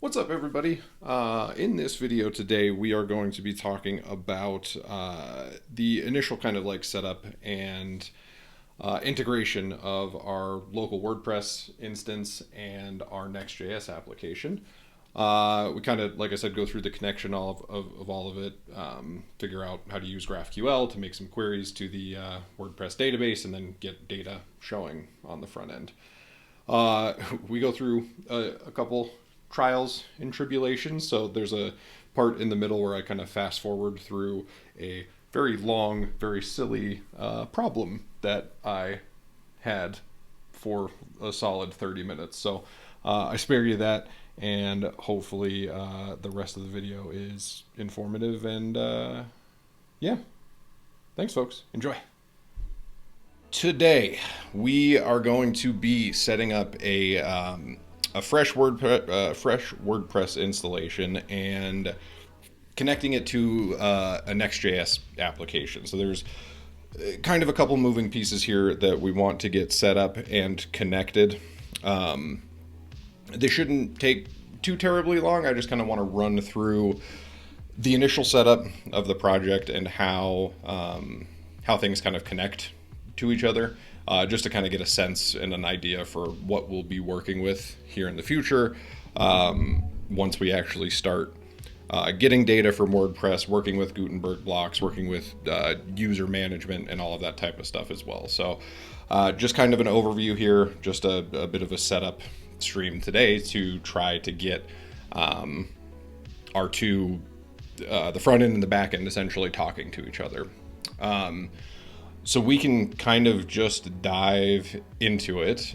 What's up, everybody? In this video today, we are going to be talking about the initial kind of like setup and integration of our local WordPress instance and our NextJS application. We kind of, like I said, go through the connection of all of it, figure out how to use GraphQL to make some queries to the WordPress database, and then get data showing on the front end. We go through a couple trials and tribulations. So there's a part in the middle where I kind of fast forward through a very long, very silly problem that I had for a solid 30 minutes. So I spare you that, and hopefully the rest of the video is informative. And yeah, thanks, folks. Enjoy. Today, we are going to be setting up a fresh WordPress installation and connecting it to a Next.js application. So there's kind of a couple moving pieces here that we want to get set up and connected. They shouldn't take too terribly long. I just kind of want to run through the initial setup of the project and how things kind of connect to each other, just to kind of get a sense and an idea for what we'll be working with here in the future once we actually start getting data from WordPress, working with Gutenberg blocks, working with user management and all of that type of stuff as well. So just kind of an overview here, just a bit of a setup stream today to try to get our two, the front end and the back end, essentially talking to each other. So we can kind of just dive into it.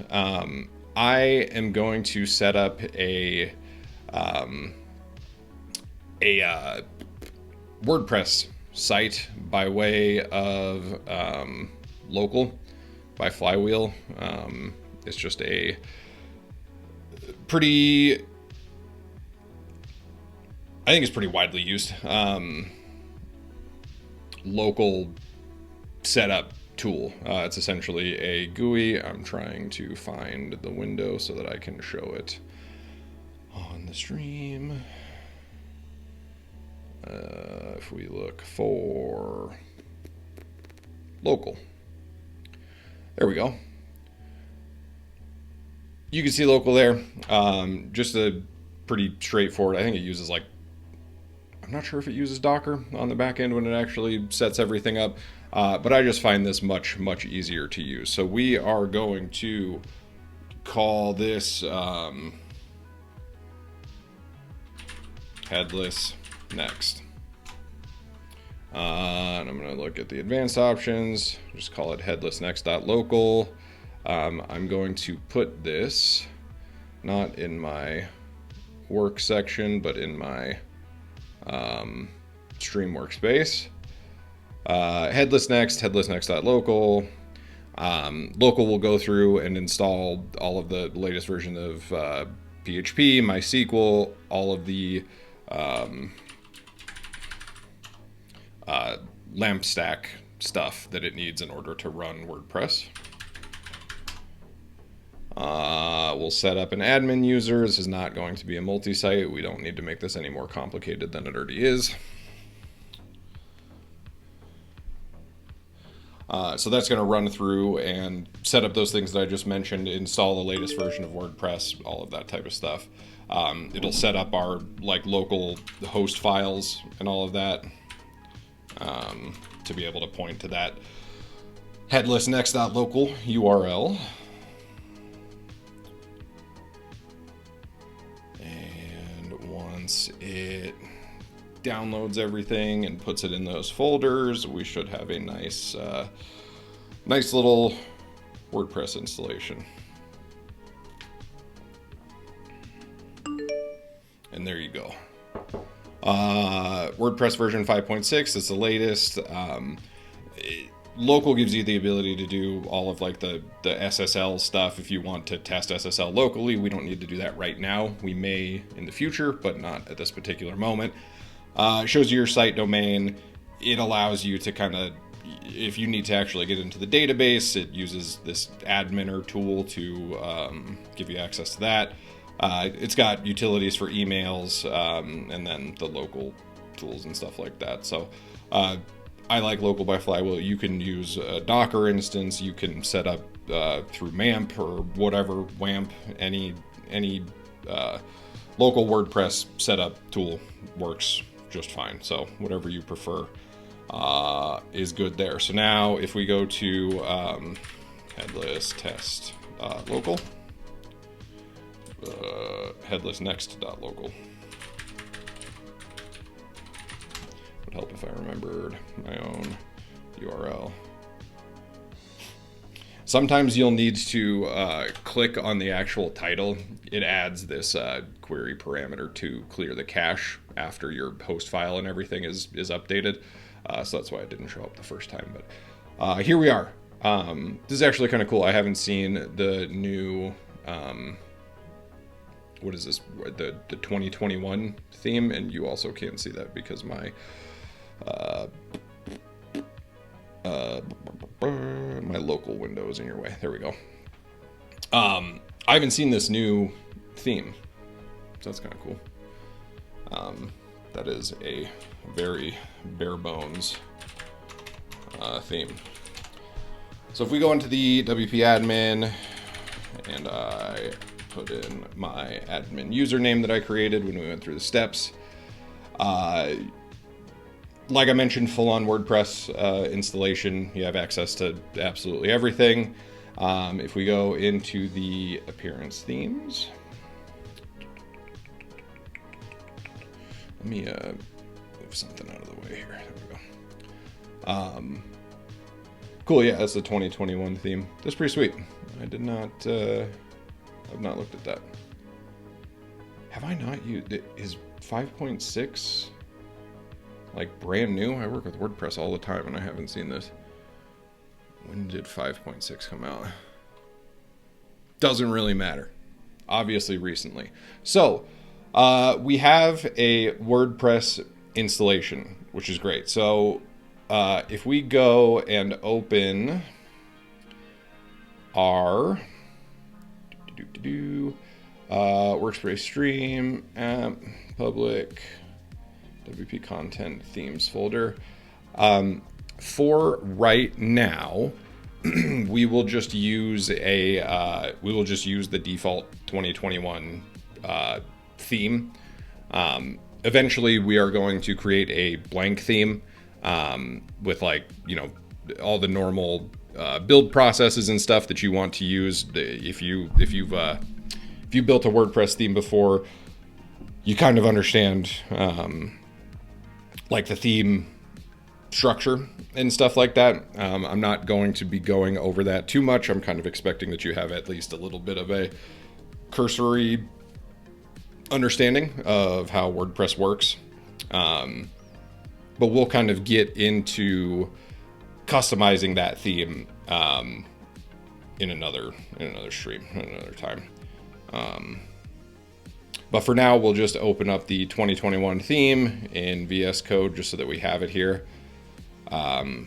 I am going to set up a WordPress site by way of local by Flywheel. It's just a pretty, I think it's pretty widely used local setup tool. It's essentially a GUI. I'm trying to find the window so that I can show it on the stream. If we look for local, there we go. You can see local there. Just a pretty straightforward, I think it uses like, I'm not sure if it uses Docker on the back end when it actually sets everything up. But I just find this much easier to use. So we are going to call this Headless Next. And I'm going to look at the advanced options, just call it Headless Next.local. I'm going to put this not in my work section, but in my stream workspace. Headless Next.local. Local will go through and install all of the latest version of PHP, MySQL, all of the LAMP stack stuff that it needs in order to run WordPress. We'll set up an admin user. This is not going to be a multi-site. We don't need to make this any more complicated than it already is. So that's going to run through and set up those things that I just mentioned, install the latest version of WordPress, all of that type of stuff. It'll set up our like local host files and all of that to be able to point to that headless next.local URL. And once it downloads everything and puts it in those folders, we should have a nice little WordPress installation. And there you go. WordPress version 5.6 is the latest. Local gives you the ability to do all of like the SSL stuff. If you want to test SSL locally, we don't need to do that right now. We may in the future, but not at this particular moment. It shows you your site domain. It allows you to kind of, if you need to actually get into the database, it uses this adminer tool to give you access to that. It's got utilities for emails, and then the local tools and stuff like that. So I like local by Flywheel. You can use a Docker instance. You can set up through MAMP or whatever, WAMP, any local WordPress setup tool works just fine. So whatever you prefer is good there. So now if we go to headless test local, headless next.local. Would help if I remembered my own URL. Sometimes you'll need to click on the actual title. It adds this query parameter to clear the cache after your host file and everything is updated. So that's why it didn't show up the first time. But here we are. This is actually kind of cool. I haven't seen the new, what is this? The 2021 theme, and you also can't see that because my my local window is in your way. There we go. I haven't seen this new theme, so that's kind of cool. That is a very bare bones theme. So if we go into the WP admin and I put in my admin username that I created when we went through the steps, like I mentioned, full-on WordPress installation. You have access to absolutely everything. If we go into the appearance themes, let me move something out of the way here. There we go. Cool, yeah, that's the 2021 theme. That's pretty sweet. I did not, I've not looked at that. Have I not used it? Is 5.6 like brand new? I work with WordPress all the time and I haven't seen this. When did 5.6 come out? Doesn't really matter. Obviously recently. So we have a WordPress installation, which is great. So if we go and open our Workspace Stream app, public, WP content themes folder. For right now, we will just use the default 2021 theme. Eventually, we are going to create a blank theme with, like, you know, all the normal build processes and stuff that you want to use. If you've built a WordPress theme before, you kind of understand like the theme structure and stuff like that. I'm not going to be going over that too much. I'm kind of expecting that you have at least a little bit of a cursory understanding of how WordPress works. But we'll kind of get into customizing that theme in another stream, another time. But for now, we'll just open up the 2021 theme in VS Code just so that we have it here. I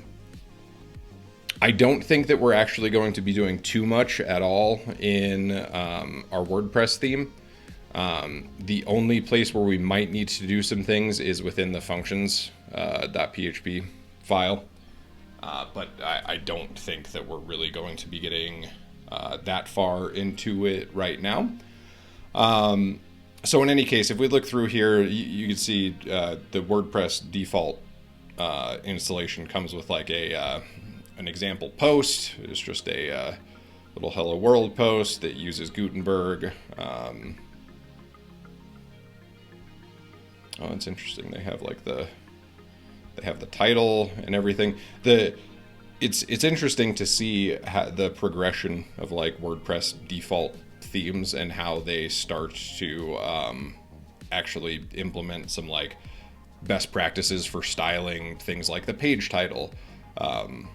don't think that we're actually going to be doing too much at all in our WordPress theme. The only place where we might need to do some things is within the functions.php file. But I don't think that we're really going to be getting that far into it right now. So in any case, if we look through here, you can see the WordPress default installation comes with like an example post. It's just a little hello world post that uses Gutenberg. Oh, it's interesting. They have like the title and everything. It's interesting to see the progression of like WordPress default themes and how they start to actually implement some like best practices for styling things like the page title and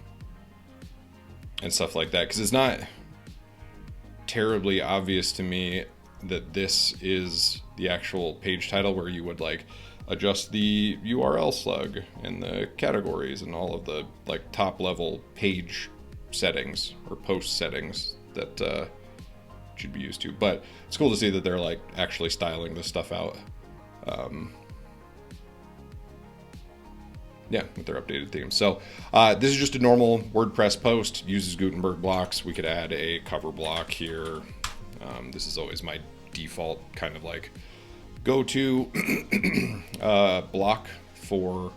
stuff like that, because it's not terribly obvious to me that this is the actual page title where you would like adjust the URL slug and the categories and all of the like top level page settings or post settings that should be used to. But it's cool to see that they're like actually styling this stuff out. Yeah, with their updated themes. So this is just a normal WordPress post, uses Gutenberg blocks. We could add a cover block here. This is always my default kind of like go-to block for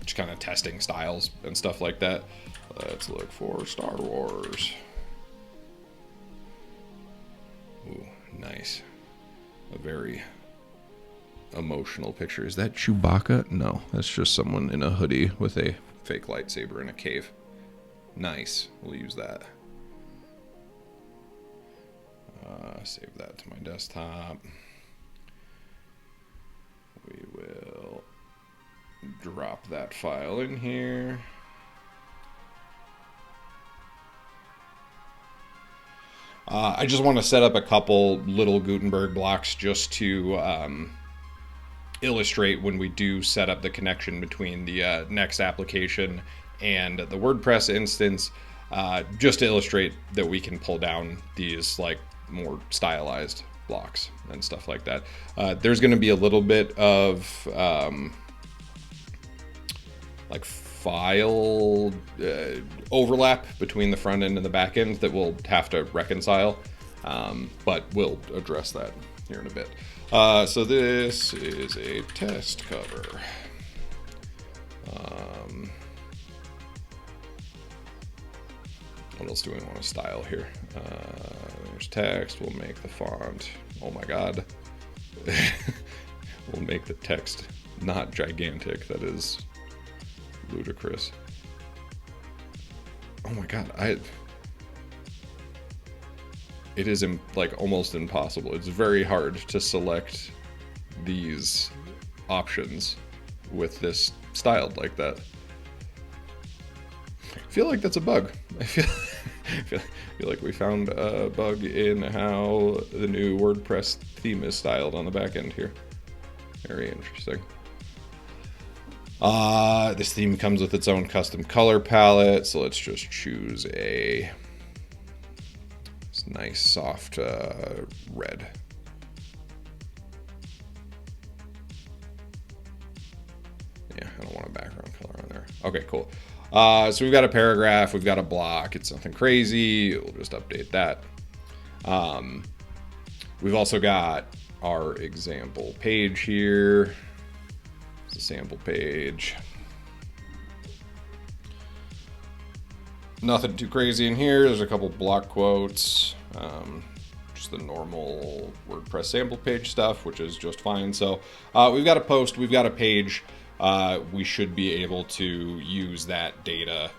just kind of testing styles and stuff like that. Let's look for Star Wars. Ooh, nice. A very emotional picture. Is that Chewbacca? No, that's just someone in a hoodie with a fake lightsaber in a cave. Nice. We'll use that. Save that to my desktop. We will drop that file in here. I just want to set up a couple little Gutenberg blocks just to illustrate when we do set up the connection between the Next application and the WordPress instance, just to illustrate that we can pull down these like more stylized blocks and stuff like that. There's going to be a little bit of like file overlap between the front end and the back end that we'll have to reconcile, but we'll address that here in a bit. So this is a test cover. What else do we want to style here? There's text. We'll make the font. Oh my God. We'll make the text not gigantic. That is ludicrous. Oh my God. It is like almost impossible. It's very hard to select these options with this styled like that. I feel like that's a bug. I feel like we found a bug in how the new WordPress theme is styled on the back end here. Very interesting. This theme comes with its own custom color palette, so let's just choose a nice soft red. Yeah, I don't want a background color on there. Okay, cool. So we've got a paragraph, we've got a block. It's nothing crazy. We'll just update that. We've also got our example page here. It's a sample page. Nothing too crazy in here. There's a couple block quotes, just the normal WordPress sample page stuff, which is just fine. So we've got a post, we've got a page. We should be able to use that data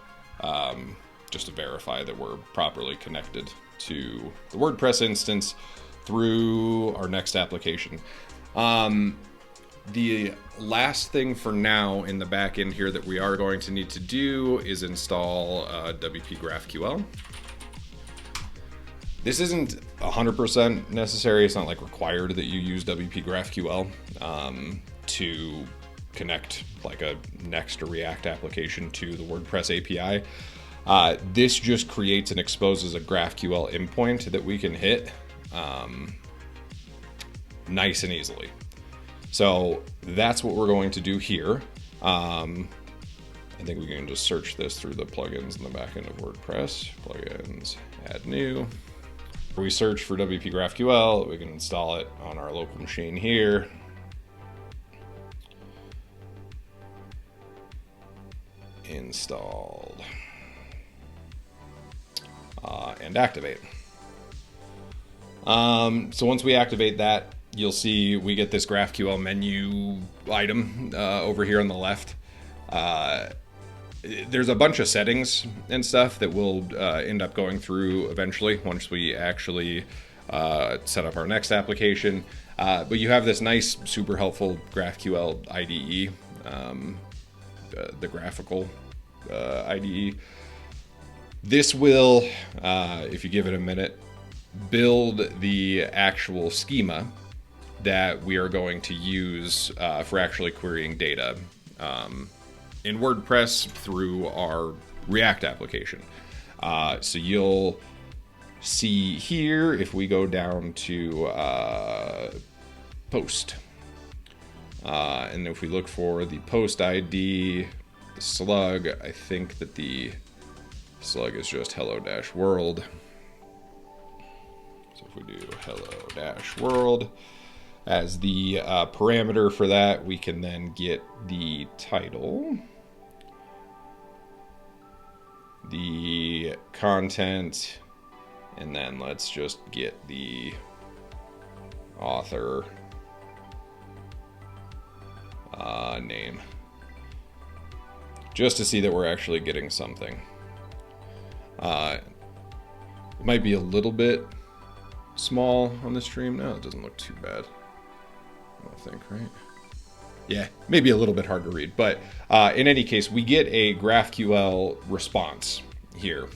just to verify that we're properly connected to the WordPress instance through our Next application. The last thing for now in the back end here that we are going to need to do is install WPGraphQL. This isn't 100% necessary. It's not like required that you use WPGraphQL to connect like a Next or React application to the WordPress API. This just creates and exposes a GraphQL endpoint that we can hit nice and easily. So that's what we're going to do here. I think we can just search this through the plugins in the back end of WordPress. Plugins, add new. We search for WPGraphQL, we can install it on our local machine here. Installed. And activate. So once we activate that, you'll see we get this GraphQL menu item over here on the left. There's a bunch of settings and stuff that we'll end up going through eventually once we actually set up our Next application. But you have this nice, super helpful GraphQL IDE, the graphical IDE. This will, if you give it a minute, build the actual schema that we are going to use for actually querying data in WordPress through our React application. So you'll see here, if we go down to post, and if we look for the post ID, the slug, I think that the slug is just hello-world. So if we do hello-world as the parameter for that, we can then get the title, the content, and then let's just get the author name, just to see that we're actually getting something. It might be a little bit small on the stream. No, it doesn't look too bad, I don't think, right? Yeah, maybe a little bit hard to read, but in any case, we get a GraphQL response here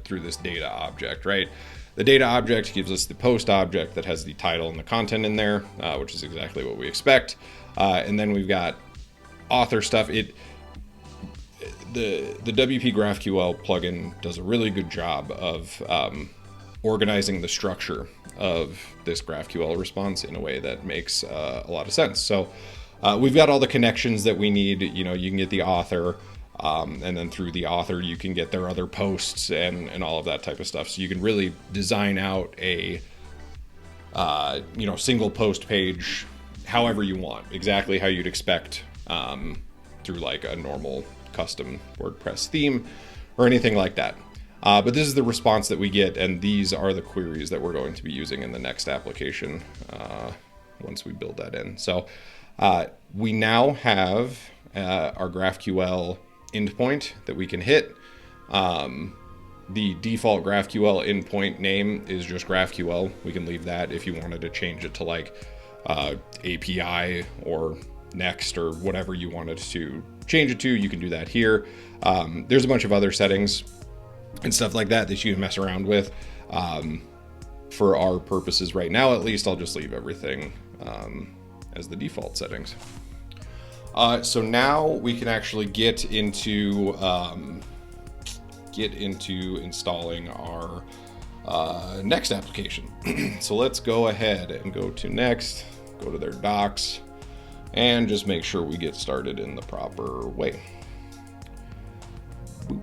through this data object, right? The data object gives us the post object that has the title and the content in there, which is exactly what we expect. And then we've got author stuff. The WPGraphQL plugin does a really good job of organizing the structure of this GraphQL response in a way that makes a lot of sense. So we've got all the connections that we need. You know, you can get the author, and then through the author, you can get their other posts and all of that type of stuff. So you can really design out a single post page however you want, exactly how you'd expect through like a normal custom WordPress theme or anything like that. But this is the response that we get, and these are the queries that we're going to be using in the next application once we build that in. So we now have our GraphQL endpoint that we can hit. The default GraphQL endpoint name is just GraphQL. We can leave that. If you wanted to change it to like API or Next or whatever you wanted to change it to, you can do that here. There's a bunch of other settings and stuff like that that you can mess around with. For our purposes right now, at least, I'll just leave everything as the default settings. So now we can actually get into installing our Next application. So let's go ahead and go to Next, go to their docs, and just make sure we get started in the proper way. Boop,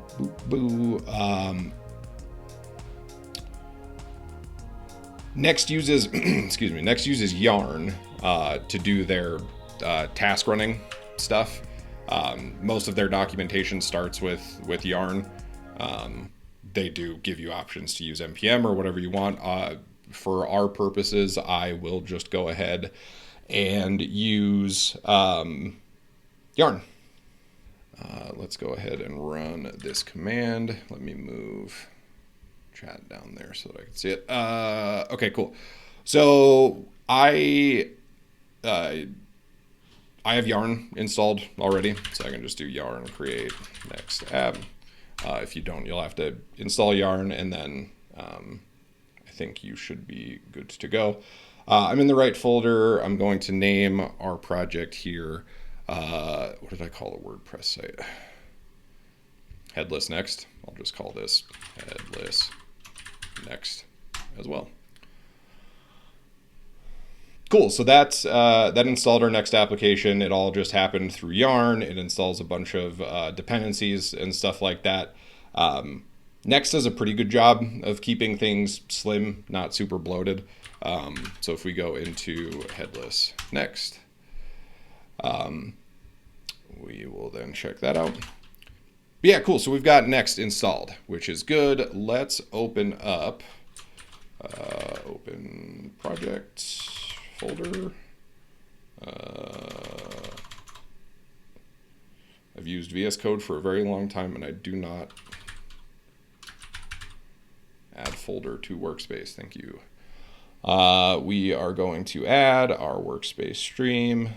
boop, boo. Next uses Next uses Yarn to do their task running stuff. Most of their documentation starts with Yarn. They do give you options to use NPM or whatever you want. For our purposes, I will just go ahead and use Yarn. Let's go ahead and run this command. Let me move chat down there so that I can see it. Okay, cool. So I have Yarn installed already, so I can just do Yarn create next app. If you don't, you'll have to install Yarn, and then I think you should be good to go. I'm in the right folder. I'm going to name our project here. What did I call a WordPress site? Headless Next. I'll just call this Headless Next as well. Cool, so that installed our Next application. It all just happened through Yarn. It installs a bunch of dependencies and stuff like that. Next does a pretty good job of keeping things slim, not super bloated. So if we go into Headless Next, we will then check that out. But yeah, cool, so we've got Next installed, which is good. Let's open up, open project folder. I've used VS Code for a very long time, and I do not add folder to workspace. Thank you. We are going to add our workspace stream.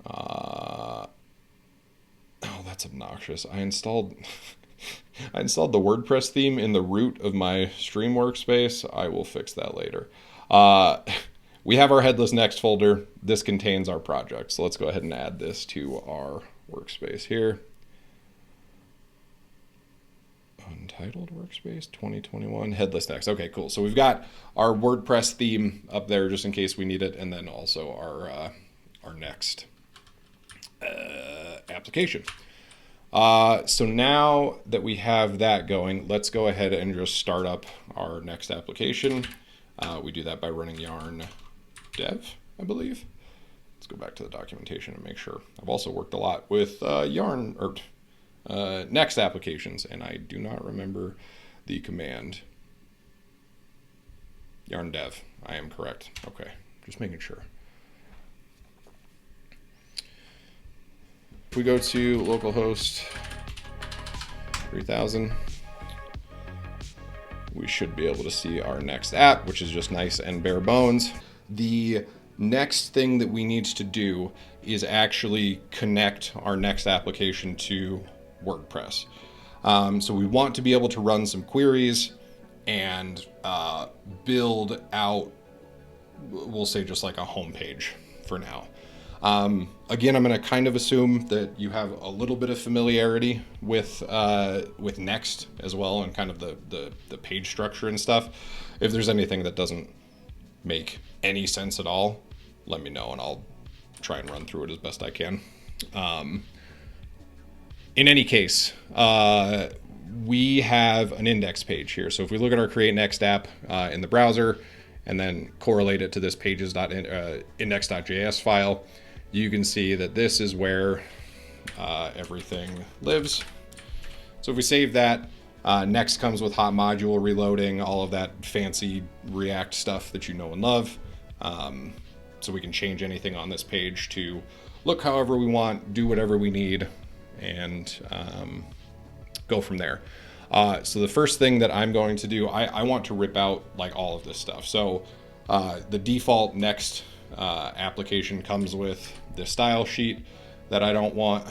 Oh, that's obnoxious. I installed the WordPress theme in the root of my stream workspace. I will fix that later. We have our Headless Next folder. This contains our project. So let's go ahead and add this to our workspace here. titled workspace 2021 headless next. Okay, cool. So we've got our WordPress theme up there just in case we need it, and then also our next application. So now that we have that going, let's go ahead and just start up our next application. We do that by running yarn dev, I believe. Let's go back to the documentation and make sure. I've also worked a lot with yarn or next applications, and I do not remember the command. Yarn dev, I am correct. Okay, just making sure. If we go to localhost 3000, we should be able to see our next app, which is just nice and bare bones. The next thing that we need to do is actually connect our next application to WordPress. So we want to be able to run some queries and build out, we'll say just like a home page for now. Again, I'm going to kind of assume that you have a little bit of familiarity with Next as well, and kind of the page structure and stuff. If there's anything that doesn't make any sense at all, let me know and I'll try and run through it as best I can. In any case, we have an index page here. So if we look at our create next app in the browser and then correlate it to this pages.index.js file, you can see that this is where everything lives. So if we save that, next comes with hot module reloading, all of that fancy React stuff that you know and love. So we can change anything on this page to look however we want, do whatever we need, and go from there. So the first thing that I'm going to do, I want to rip out like all of this stuff. So the default Next application comes with this style sheet that I don't want.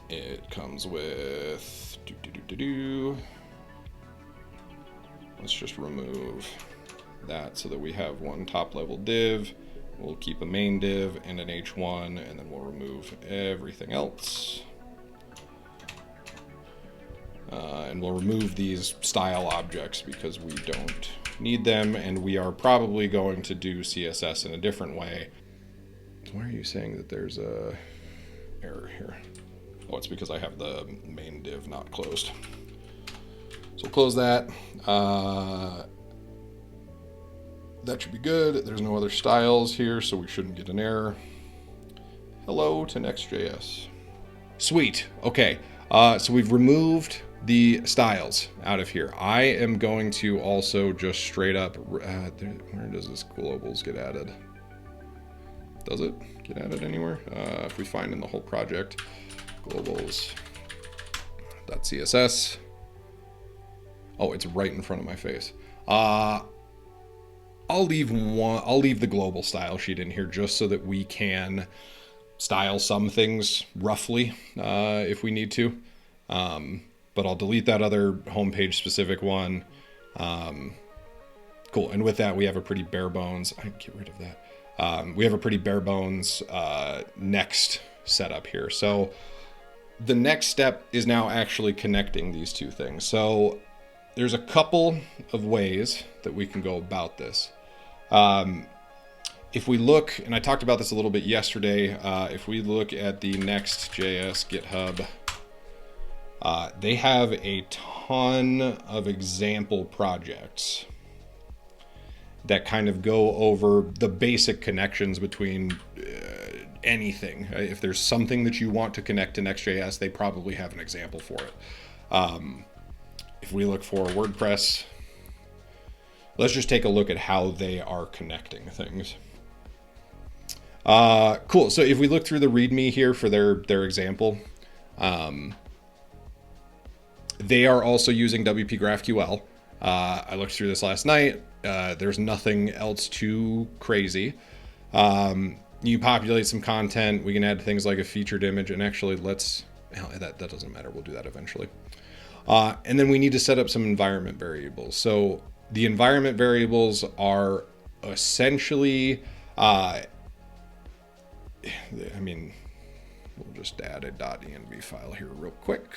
It comes with let's just remove that so that we have one top level div. We'll keep a main div and an H1, and then we'll remove everything else. And we'll remove these style objects because we don't need them, and we are probably going to do CSS in a different way. Why are you saying that there's a error here? Oh, it's because I have the main div not closed. So we'll close that. That should be good. There's no other styles here, so we shouldn't get an error. Hello to NextJS. Sweet. Okay. So we've removed the styles out of here. I am going to also just straight up, where does this globals get added? Does it get added anywhere? If we find in the whole project, globals.css. Oh, it's right in front of my face. I'll leave the global style sheet in here just so that we can style some things roughly if we need to. But I'll delete that other homepage specific one. Cool. And with that, we have a pretty bare bones. I can get rid of that. We have a pretty bare bones next setup here. So the next step is now actually connecting these two things. So there's a couple of ways that we can go about this. If we look, and I talked about this a little bit yesterday, if we look at the NextJS GitHub, they have a ton of example projects that kind of go over the basic connections between anything. If there's something that you want to connect to Next.js, they probably have an example for it. If we look for WordPress, let's just take a look at how they are connecting things. Cool. So if we look through the README here for their example, they are also using WPGraphQL. I looked through this last night. There's nothing else too crazy. You populate some content. We can add things like a featured image, and actually that doesn't matter. We'll do that eventually. And then we need to set up some environment variables. So the environment variables are essentially, we'll just add a .env file here real quick.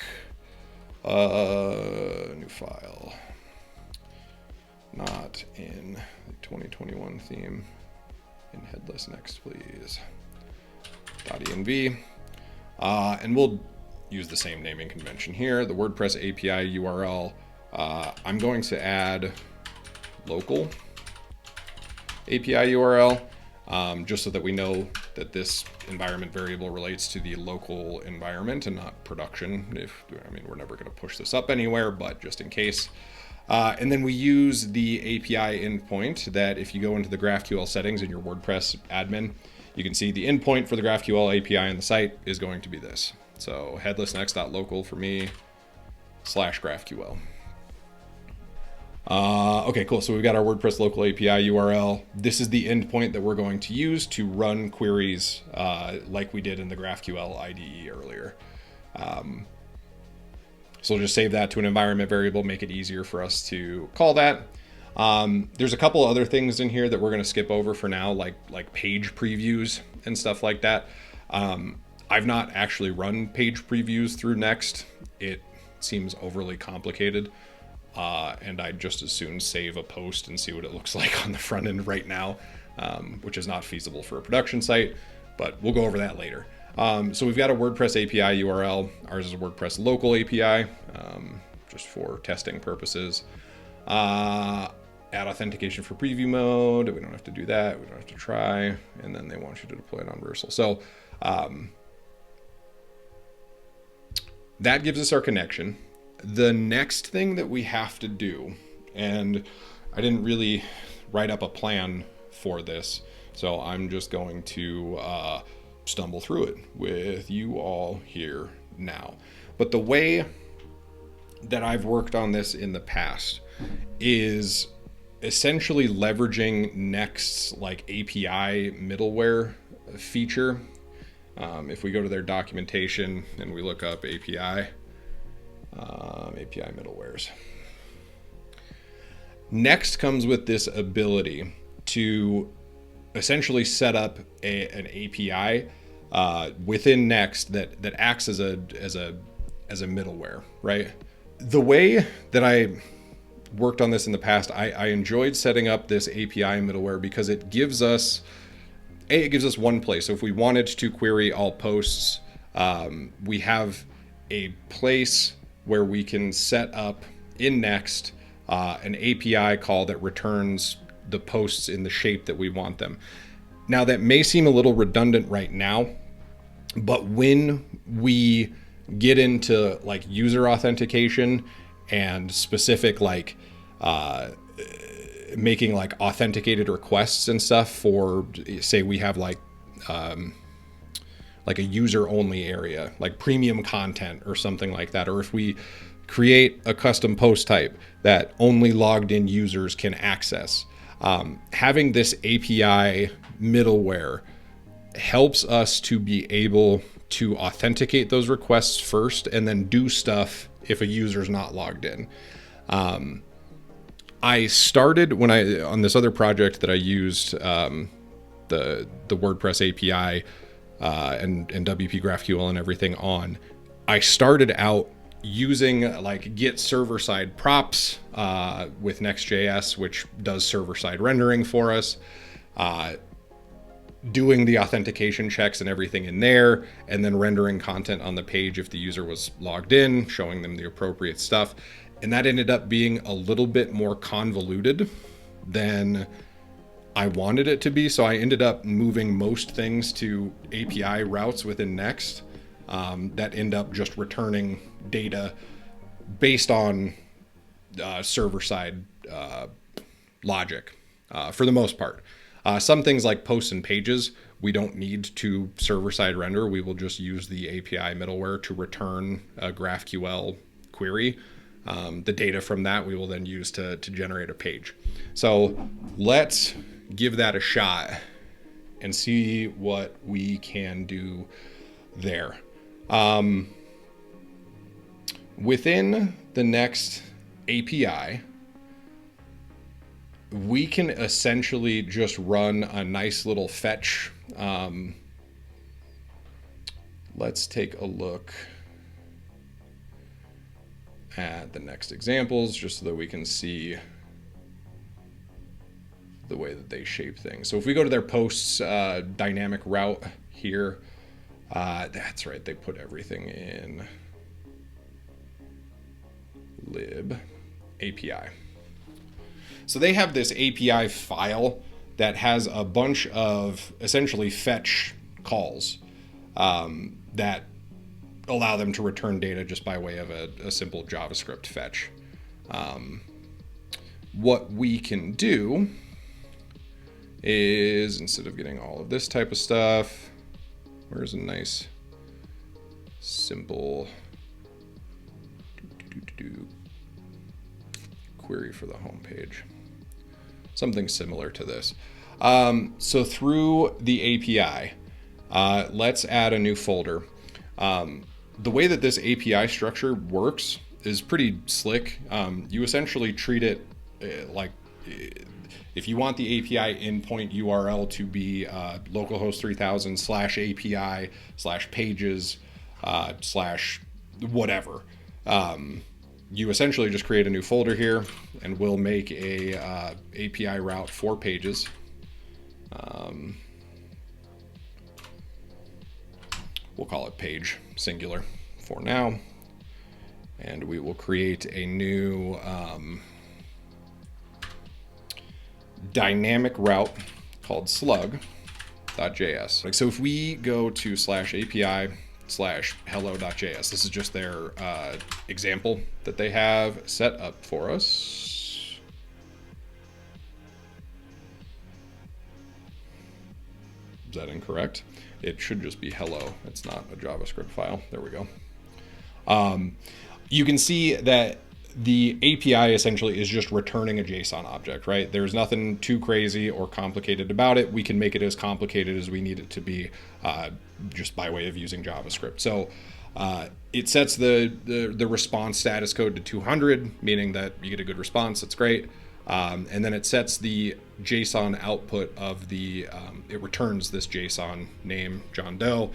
New file. Not in the 2021 theme. In Headless Next, please. .env. And we'll use the same naming convention here. The WordPress API URL. I'm going to add local API URL, just so that we know that this environment variable relates to the local environment and not production. We're never going to push this up anywhere, but just in case. And then we use the API endpoint that if you go into the GraphQL settings in your WordPress admin, you can see the endpoint for the GraphQL API on the site is going to be this. So headlessnext.local for me /GraphQL. Okay, cool. So we've got our WordPress local API URL. This is the endpoint that we're going to use to run queries like we did in the GraphQL IDE earlier. So we'll just save that to an environment variable, make it easier for us to call that. There's a couple other things in here that we're going to skip over for now, like page previews and stuff like that. I've not actually run page previews through Next. It seems overly complicated. And I'd just as soon save a post and see what it looks like on the front end right now, which is not feasible for a production site, but we'll go over that later. So we've got a WordPress API URL. Ours is a WordPress local API, just for testing purposes. Add authentication for preview mode. We don't have to do that. We don't have to try. And then they want you to deploy it on Versal. So that gives us our connection. The next thing that we have to do, and I didn't really write up a plan for this, so I'm just going to stumble through it with you all here now. But the way that I've worked on this in the past is essentially leveraging Next's API middleware feature. If we go to their documentation and we look up API middlewares. Next comes with this ability to essentially set up an API within Next that acts as a middleware, right? The way that I worked on this in the past, I enjoyed setting up this API middleware because it gives us one place. So if we wanted to query all posts, we have a place where we can set up in Next an API call that returns the posts in the shape that we want them. Now that may seem a little redundant right now, but when we get into user authentication and specific making authenticated requests and stuff for, say we have a user only area, like premium content or something like that. Or if we create a custom post type that only logged in users can access, having this API middleware helps us to be able to authenticate those requests first and then do stuff if a user's not logged in. I started on this other project that I used the WordPress API and WPGraphQL and everything on. I started out using get server-side props with NextJS, which does server-side rendering for us, doing the authentication checks and everything in there, and then rendering content on the page if the user was logged in, showing them the appropriate stuff. And that ended up being a little bit more convoluted than I wanted it to be. So I ended up moving most things to API routes within Next that end up just returning data based on server-side logic for the most part. Some things like posts and pages, we don't need to server-side render. We will just use the API middleware to return a GraphQL query. The data from that we will then use to generate a page. So let's give that a shot and see what we can do there. Within the Next API, we can essentially just run a nice little fetch let's take a look at the next examples just so that we can see the way that they shape things. So if we go to their posts dynamic route here, that's right, they put everything in lib API. So they have this API file that has a bunch of essentially fetch calls that allow them to return data just by way of a simple JavaScript fetch. What we can do is, instead of getting all of this type of stuff, where's a nice simple query for the home page? Something similar to this. So through the API, let's add a new folder. The way that this API structure works is pretty slick. You essentially treat it like, if you want the API endpoint URL to be localhost 3000 /API /pages /whatever, you essentially just create a new folder here, and we'll make a API route for pages. We'll call it page singular for now, and we will create a new dynamic route called slug.js. So if we go to /API /hello.js, this is just their example that they have set up for us. Is that incorrect? It should just be hello. It's not a JavaScript file. There we go. You can see that the API essentially is just returning a JSON object, right? There's nothing too crazy or complicated about it. We can make it as complicated as we need it to be just by way of using JavaScript. So it sets the response status code to 200, meaning that you get a good response. That's great. And then it sets the JSON output of the, it returns this JSON name, John Doe.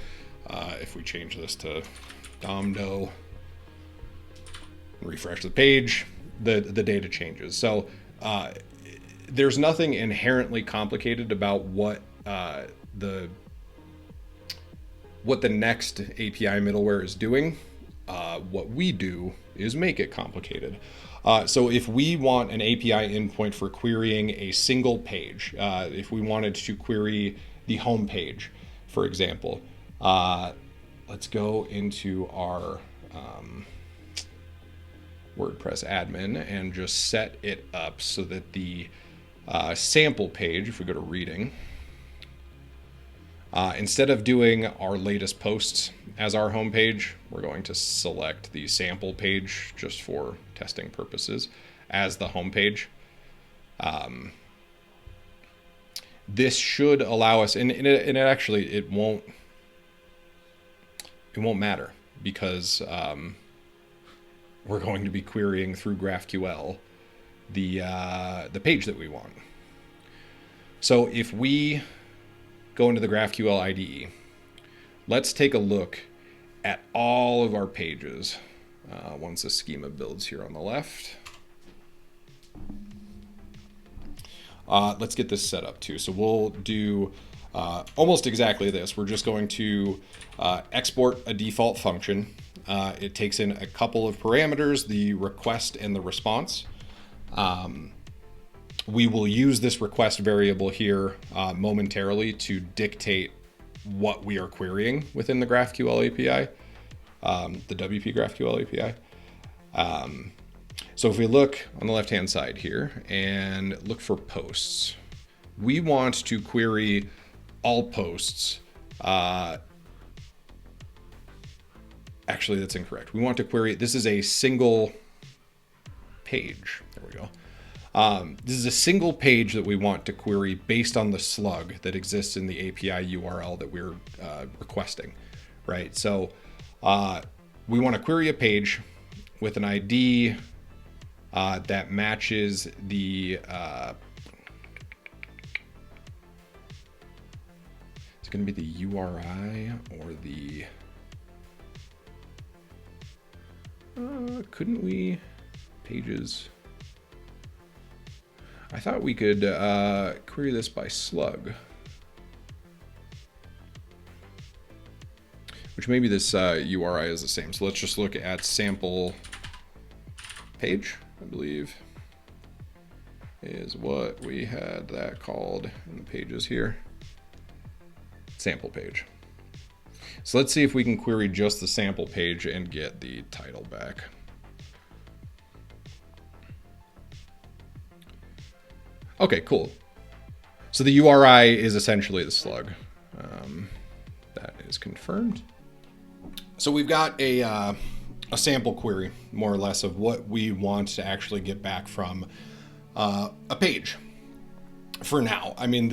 If we change this to Dom Doe, refresh the page, the data changes. So there's nothing inherently complicated about what the next API middleware is doing. What we do is make it complicated. So if we want an API endpoint for querying a single page, if we wanted to query the home page, for example, let's go into our WordPress admin and just set it up so that the sample page, if we go to reading, instead of doing our latest posts as our home page, we're going to select the sample page just for testing purposes as the home page. This should allow us, and it won't matter because we're going to be querying through GraphQL the page that we want. So if we go into the GraphQL IDE, let's take a look at all of our pages once the schema builds here on the left. Let's get this set up too. So we'll do almost exactly this. We're just going to export a default function. It takes in a couple of parameters, the request and the response. We will use this request variable here momentarily to dictate what we are querying within the GraphQL API, the WPGraphQL API. So if we look on the left-hand side here and look for posts, we want to query all posts. Actually, that's incorrect. We want to query, this is a single page. There we go. This is a single page that we want to query based on the slug that exists in the API URL that we're requesting, right? So we want to query a page with an ID that matches the, it's going to be the URI or the Couldn't we pages? I thought we could query this by slug, which maybe this URI is the same. So let's just look at sample page, I believe is what we had that called in the pages here. Sample page. So let's see if we can query just the sample page and get the title back. Okay, cool. So the URI is essentially the slug. That is confirmed. So we've got a sample query, more or less, of what we want to actually get back from a page. For now, I mean,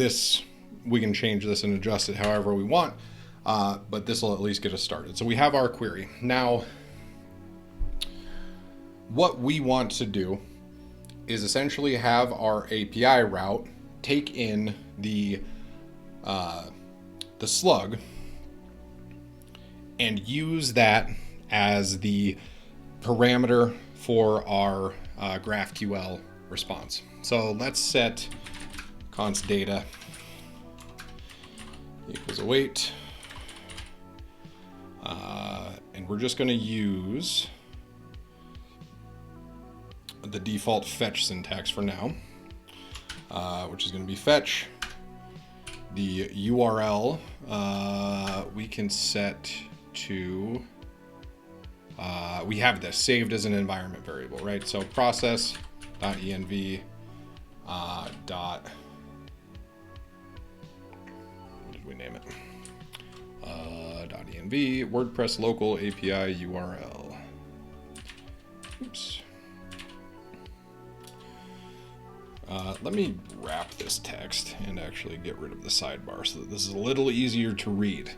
we can change this and adjust it however we want, but this will at least get us started. So we have our query. Now, what we want to do is essentially have our API route take in the slug and use that as the parameter for our GraphQL response. So let's set const data equals await, and we're just going to use the default fetch syntax for now, which is going to be fetch. The URL we can set to, we have this saved as an environment variable, right? So process.env dot, what did we name it? .env WordPress local API URL. Oops. Let me wrap this text and actually get rid of the sidebar so that this is a little easier to read.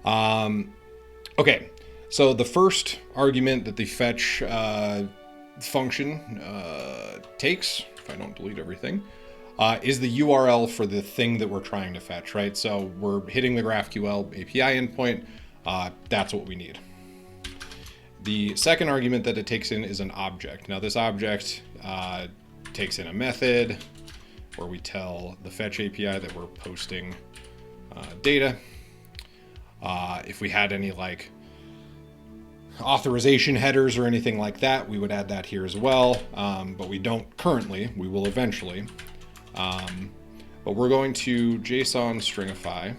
Okay, so the first argument that the fetch function takes, if I don't delete everything, is the URL for the thing that we're trying to fetch, right? So we're hitting the GraphQL API endpoint. That's what we need. The second argument that it takes in is an object. Now this object takes in a method where we tell the fetch API that we're posting data. If we had any like authorization headers or anything like that, we would add that here as well. But we don't currently, we will eventually. But we're going to JSON stringify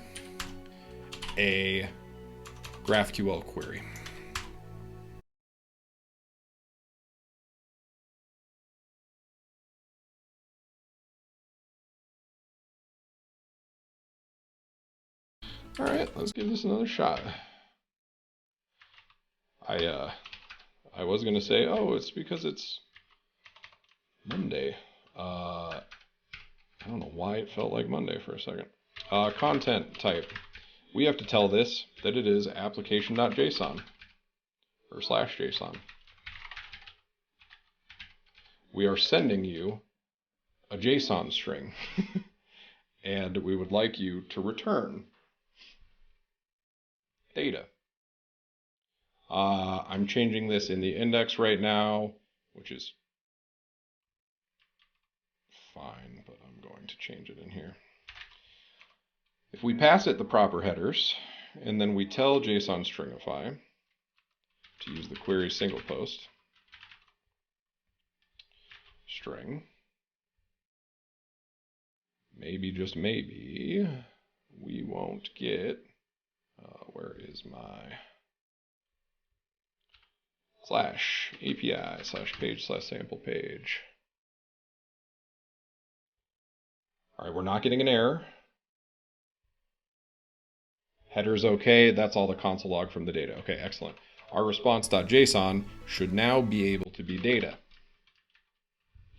a GraphQL query. All right, let's give this another shot. I was gonna say, oh, it's because it's Monday. I don't know why it felt like Monday for a second. Content type. We have to tell this that it is application.json or /JSON. We are sending you a JSON string and we would like you to return data. I'm changing this in the index right now, which is fine, but I'm going to change it in here. If we pass it the proper headers, and then we tell JSON stringify to use the query single post string, maybe, just maybe, we won't get, where is my /API/page/sample page. All right, we're not getting an error. Header's okay, that's all the console log from the data. Okay, excellent. Our response.json should now be able to be data.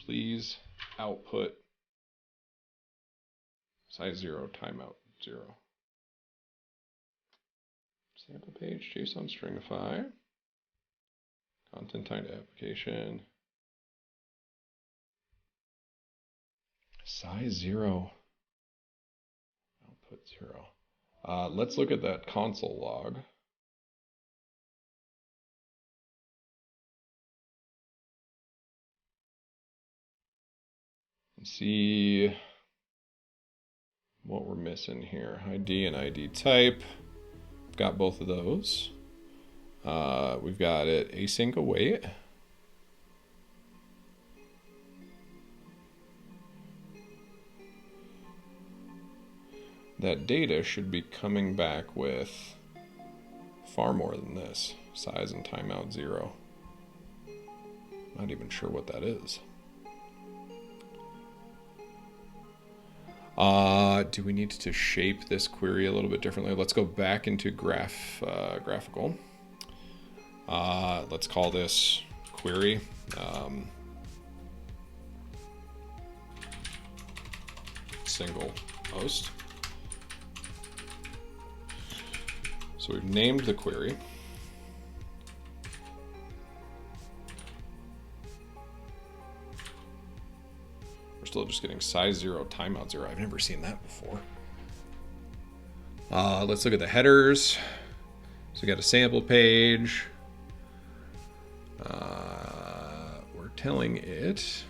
Please output size 0, timeout 0. Sample page, JSON stringify, content type application, size 0, output 0. Let's look at that console log. see what we're missing here. ID and ID type. Got both of those. We've got it async await. That data should be coming back with far more than this. Size and timeout 0. Not even sure what that is. Do we need to shape this query a little bit differently? Let's go back into graphical. Let's call this query. Single post. So we've named the query. We're still just getting size 0, timeout 0. I've never seen that before. Let's look at the headers. So we got a sample page. We're telling it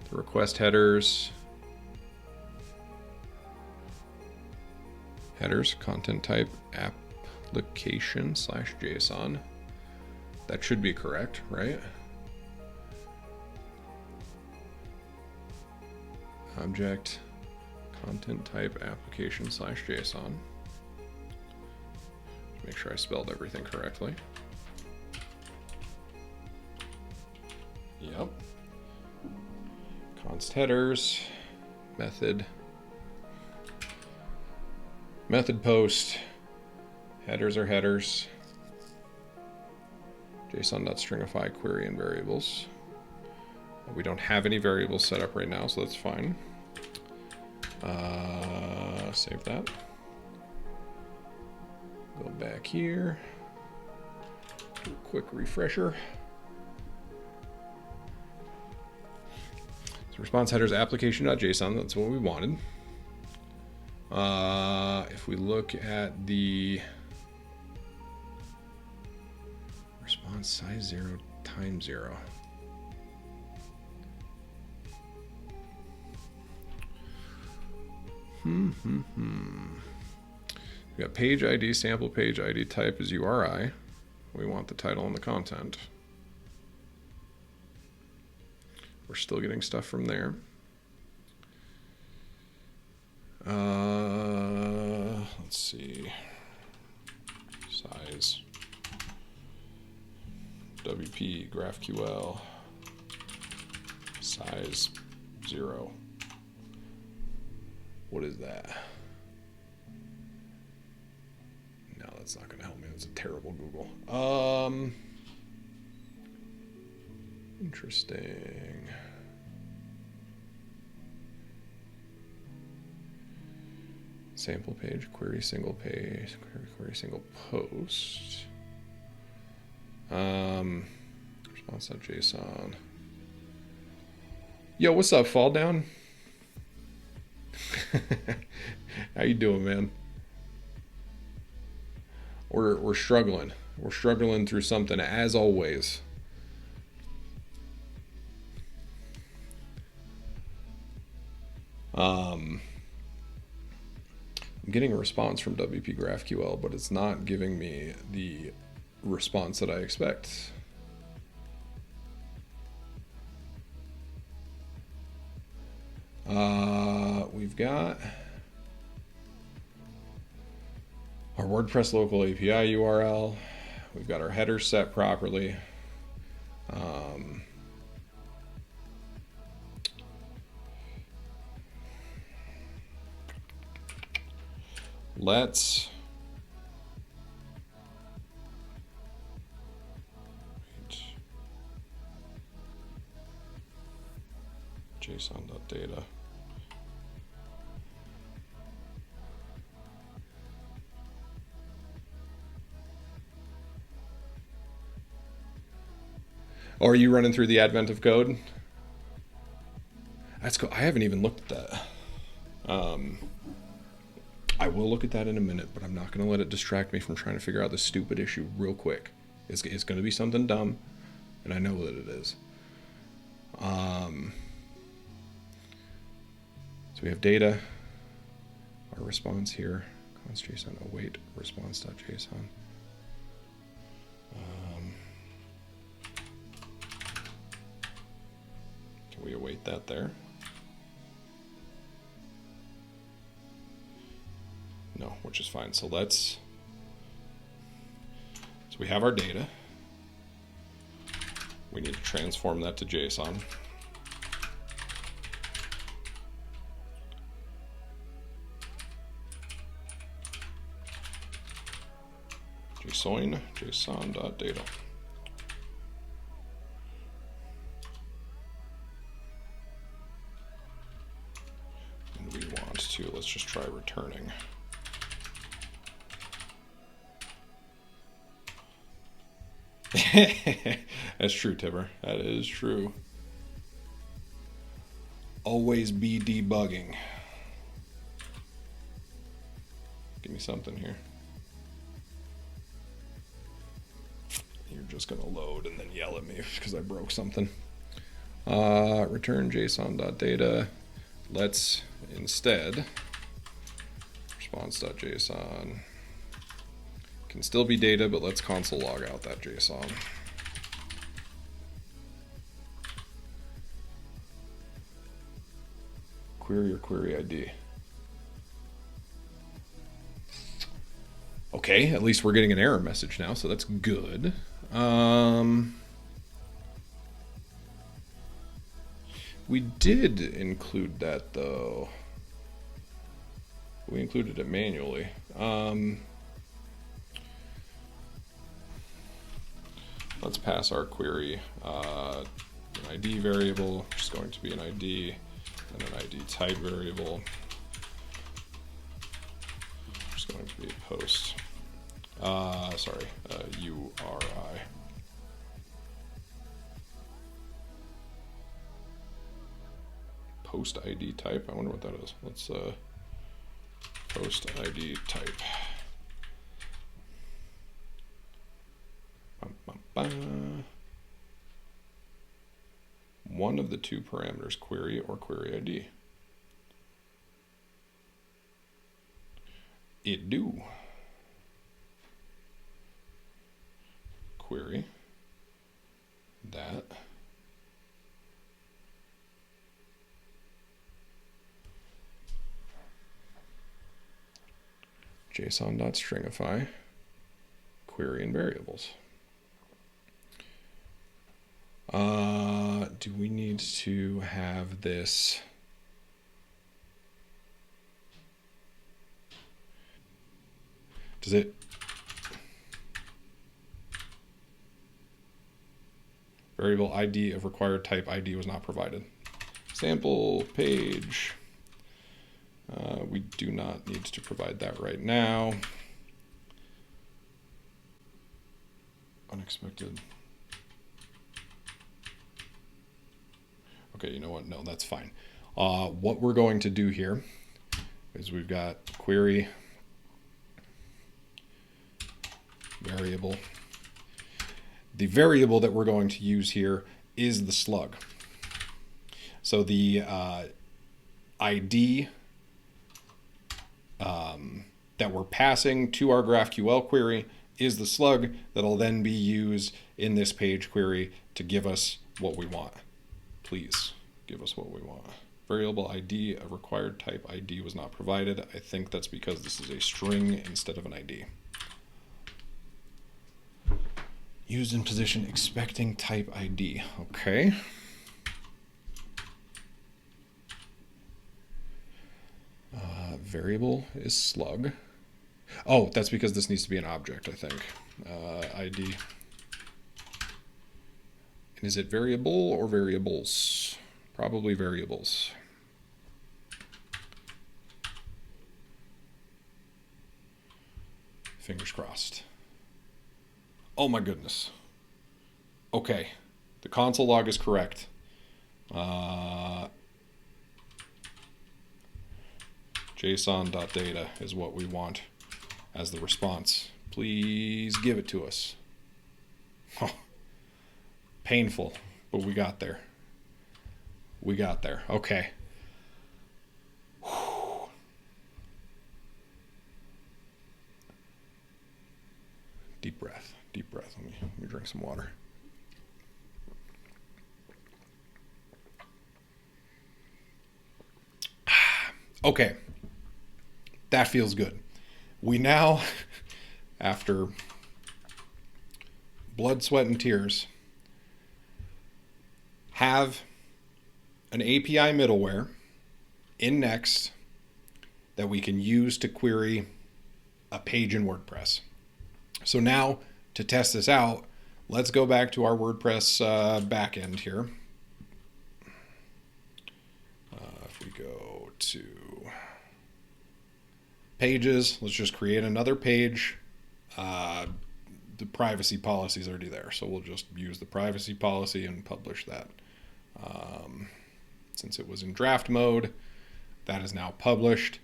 the request headers. Headers, content type, application / JSON. That should be correct, right? Object, content type, application / JSON. Make sure I spelled everything correctly. Yep. Const headers, method post, headers are headers, JSON.stringify query and variables. We don't have any variables set up right now, so that's fine. Save that. Go back here. Do a quick refresher. So response headers application.json, that's what we wanted. If we look at the response size 0, time 0. We got page ID, sample page ID type is URI. We want the title and the content. We're still getting stuff from there. Let's see. Size. WPGraphQL. Size 0. What is that? No, that's not going to help me. That's a terrible Google. Interesting. Sample page, query single page, query single post. Response.json. Yo, what's up, Fall Down? How you doing, man? We're struggling. We're struggling through something as always. I'm getting a response from WPGraphQL, but it's not giving me the response that I expect. We've got our WordPress local API URL. We've got our headers set properly. Let's JSON.data. Or are you running through the advent of code? That's cool. I haven't even looked at that. I will look at that in a minute, but I'm not going to let it distract me from trying to figure out this stupid issue real quick. It's going to be something dumb, and I know that it is. So we have data, our response here, const.json await response.json. Can we await that there? No, which is fine. So we have our data. We need to transform that to JSON. JSON.data. And we want to, let's just try returning. That's true, Tibber. That is true. Always be debugging. Give me something here. You're just going to load and then yell at me because I broke something. Return JSON.data. Let's instead response.json. Can still be data, but let's console log out that JSON. Query or query ID. Okay, at least we're getting an error message now, so that's good. We did include that though. We included it manually. Let's pass our query an ID variable, which is going to be an ID, and an ID type variable, which is going to be a post. URI. Post ID type. I wonder what that is. Let's post ID type. One of the two parameters, query or query ID. It do. Query that JSON.stringify query and variables. Do we need to have this? Does it? Variable ID of required type ID was not provided. Sample page. We do not need to provide that right now. Unexpected. Okay, you know what? No, that's fine. What we're going to do here is we've got query variable. The variable that we're going to use here is the slug. So the ID that we're passing to our GraphQL query is the slug that'll then be used in this page query to give us what we want. Please give us what we want. Variable ID of required type ID was not provided. I think that's because this is a string instead of an ID. Used in position expecting type ID. Okay. Variable is slug. Oh, that's because this needs to be an object, I think. ID. And is it variable or variables? Probably variables. Fingers crossed. Oh my goodness. Okay, the console log is correct. JSON.data is what we want as the response. Please give it to us. Oh, painful, but we got there. We got there. Okay. Deep breath, deep breath. Let me drink some water. Okay, that feels good. We now, after blood, sweat, and tears, have an API middleware in Next that we can use to query a page in WordPress. So now, to test this out, let's go back to our WordPress backend here. If we go to pages, let's just create another page. The privacy policy is already there, so we'll just use the privacy policy and publish that. Since it was in draft mode, that is now published.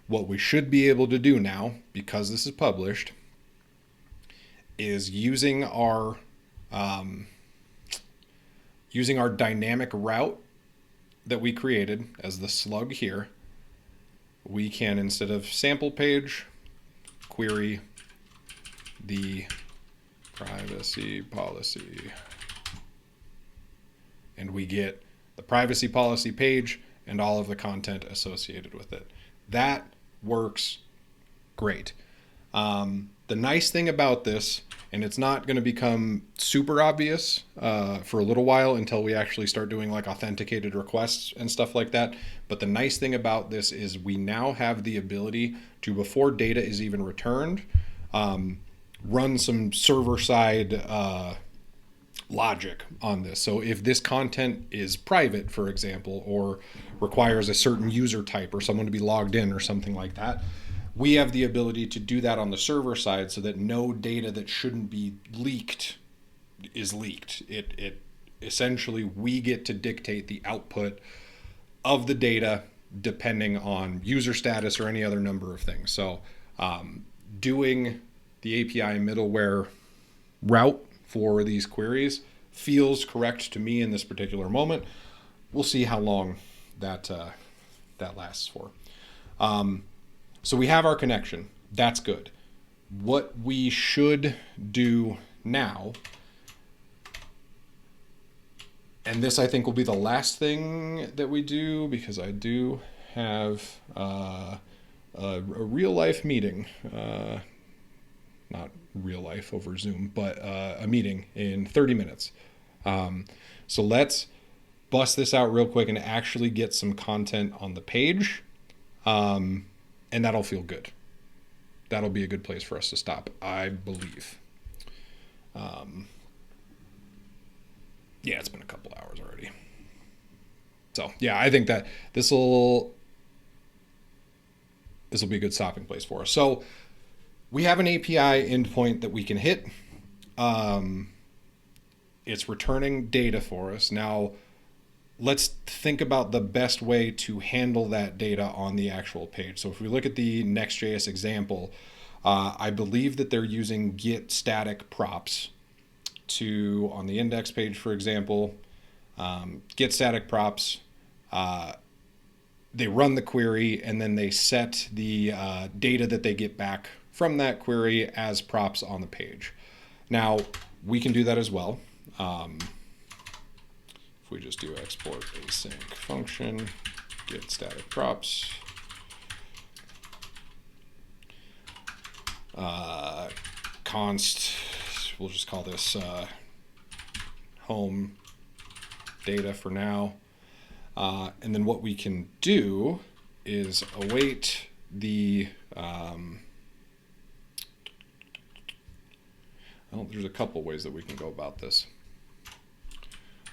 What we should be able to do now, because this is published, is using our dynamic route that we created as the slug here, we can, instead of sample page, query the privacy policy. And we get the privacy policy page and all of the content associated with it. That works great. The nice thing about this, and it's not going to become super obvious for a little while until we actually start doing like authenticated requests and stuff like that. But the nice thing about this is we now have the ability to, before data is even returned, run some server-side logic on this. So if this content is private, for example, or requires a certain user type or someone to be logged in or something like that, we have the ability to do that on the server side so that no data that shouldn't be leaked is leaked. It essentially, we get to dictate the output of the data depending on user status or any other number of things. So doing the API middleware route for these queries feels correct to me in this particular moment. We'll see how long that lasts for. So we have our connection. That's good. What we should do now, and this I think will be the last thing that we do because I do have a real life meeting, not real life over Zoom, but a meeting in 30 minutes. So let's bust this out real quick and actually get some content on the page. And that'll feel good. That'll be a good place for us to stop, I believe. Yeah, it's been a couple hours already. So yeah, I think that this will be a good stopping place for us. So we have an API endpoint that we can hit. It's returning data for us. Now, let's think about the best way to handle that data on the actual page. So if we look at the NextJS example, I believe that they're using get static props to, on the index page, for example, get static props. They run the query and then they set the data that they get back from that query as props on the page. Now, we can do that as well. If we just do export async function, get static props, const, we'll just call this home data for now. And then what we can do is await the, well, there's a couple ways that we can go about this.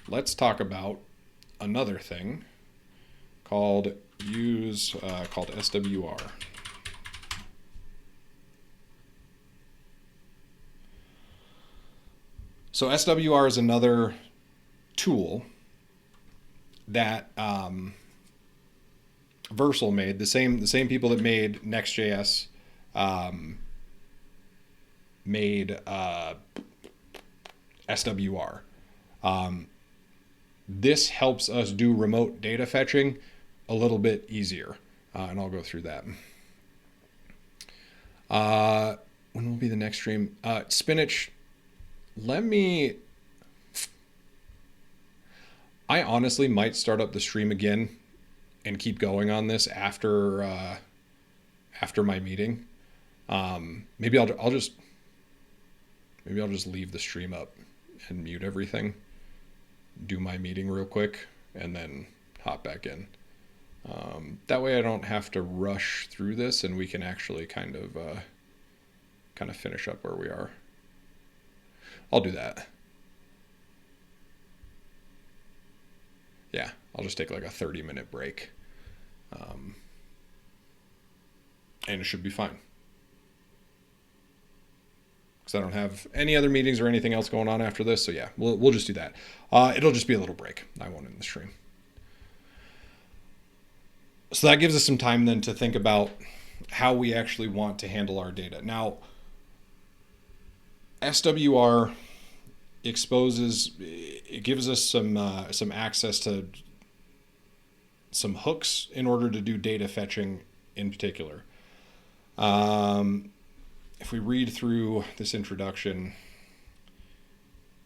Let's talk about another thing called called SWR. So SWR is another tool that Versal made. The same people that made NextJS made SWR. This helps us do remote data fetching a little bit easier, and I'll go through that. When will be the next stream? Spinach, let me... I honestly might start up the stream again and keep going on this after my meeting. Maybe I'll just leave the stream up and mute everything, do my meeting real quick, and then hop back in. That way I don't have to rush through this, and we can actually kind of finish up where we are. I'll do that. Yeah, I'll just take like a 30-minute break. And it should be fine. Because I don't have any other meetings or anything else going on after this. So yeah, we'll just do that. It'll just be a little break. I won't end the stream. So that gives us some time then to think about how we actually want to handle our data. Now, SWR it gives us some access to some hooks in order to do data fetching in particular. If we read through this introduction,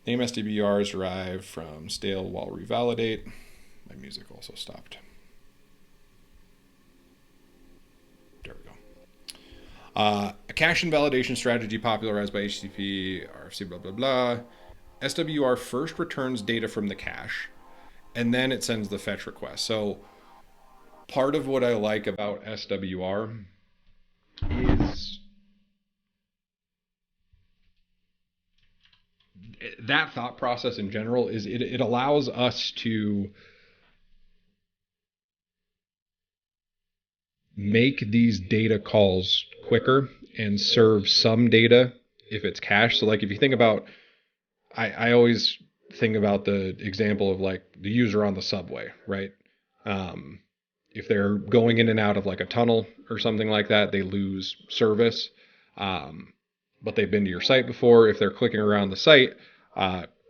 name SWR is derived from stale while revalidate. My music also stopped. There we go. A cache invalidation strategy popularized by HTTP, RFC, blah, blah, blah. SWR first returns data from the cache, and then it sends the fetch request. So part of what I like about SWR is that thought process in general is it allows us to make these data calls quicker and serve some data if it's cached. So like if you think about, I always think about the example of like the user on the subway, right? If they're going in and out of like a tunnel or something like that, they lose service. But they've been to your site before. If they're clicking around the site,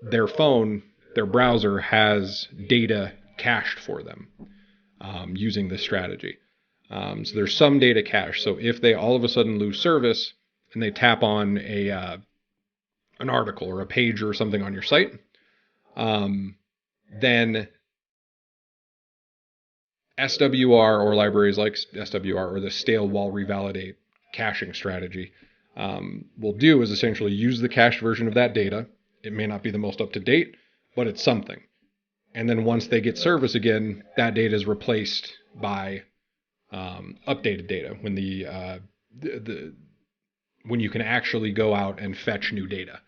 their phone, their browser has data cached for them using this strategy. So there's some data cache. So if they all of a sudden lose service and they tap on an article or a page or something on your site, then SWR or libraries like SWR or the stale while revalidate caching strategy will do is essentially use the cached version of that data. It may not be the most up to date, but it's something. And then once they get service again, that data is replaced by updated data when when you can actually go out and fetch new data.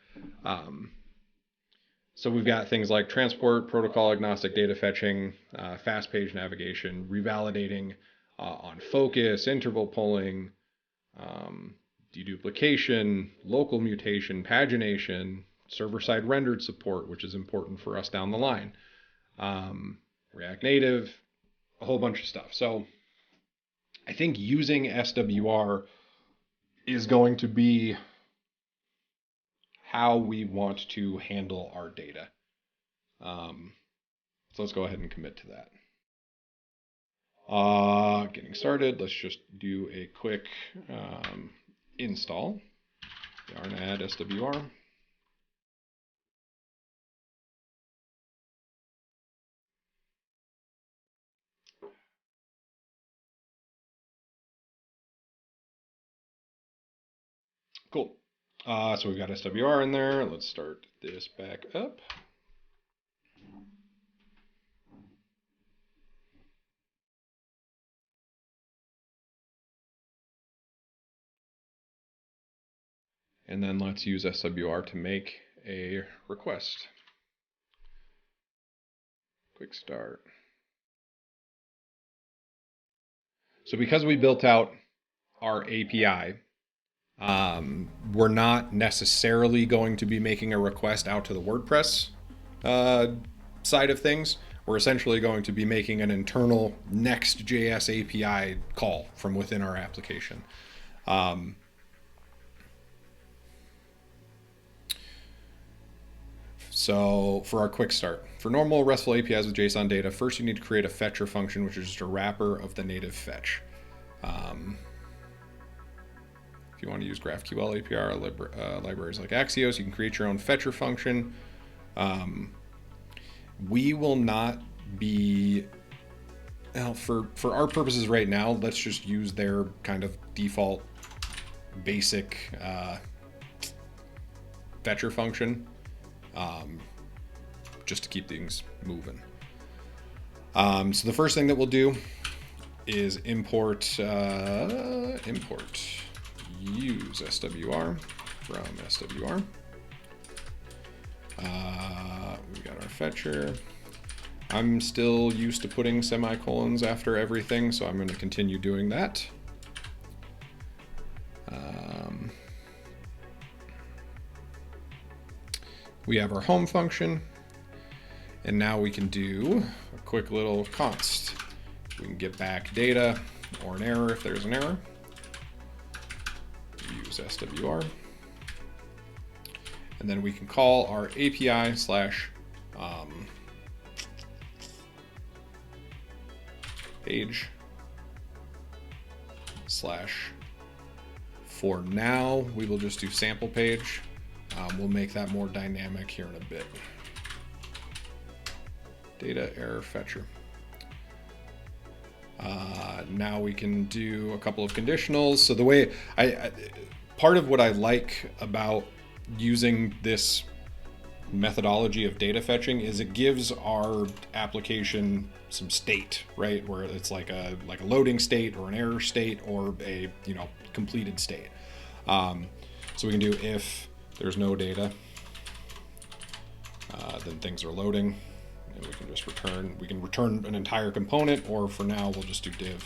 So we've got things like transport, protocol agnostic data fetching, fast page navigation, revalidating on focus, interval polling, deduplication, local mutation, pagination, server-side rendered support, which is important for us down the line, React Native, a whole bunch of stuff. So I think using SWR is going to be how we want to handle our data. So let's go ahead and commit to that. Getting started, let's just do a quick install. Yarn add SWR. Cool. So we've got SWR in there. Let's start this back up. And then let's use SWR to make a request. Quick start. So because we built out our API, we're not necessarily going to be making a request out to the WordPress side of things. We're essentially going to be making an internal NextJS API call from within our application. So for our quick start, for normal RESTful APIs with JSON data, first you need to create a fetcher function, which is just a wrapper of the native fetch. If you want to use GraphQL API or libraries like Axios, you can create your own fetcher function. We will not be, well, for our purposes right now, let's just use their kind of default basic fetcher function, just to keep things moving. So the first thing that we'll do is import use SWR from SWR. We got our fetcher. I'm still used to putting semicolons after everything, so I'm going to continue doing that. We have our home function, and now we can do a quick little const. We can get back data or an error if there's an error. Use SWR. And then we can call our API slash page slash, for now, we will just do sample page. We'll make that more dynamic here in a bit. Data error fetcher. Now we can do a couple of conditionals. So the way part of what I like about using this methodology of data fetching is it gives our application some state, right? Where it's like a loading state or an error state or a completed state. So we can do if there's no data, then things are loading, and we can just return. We can return an entire component, or for now we'll just do div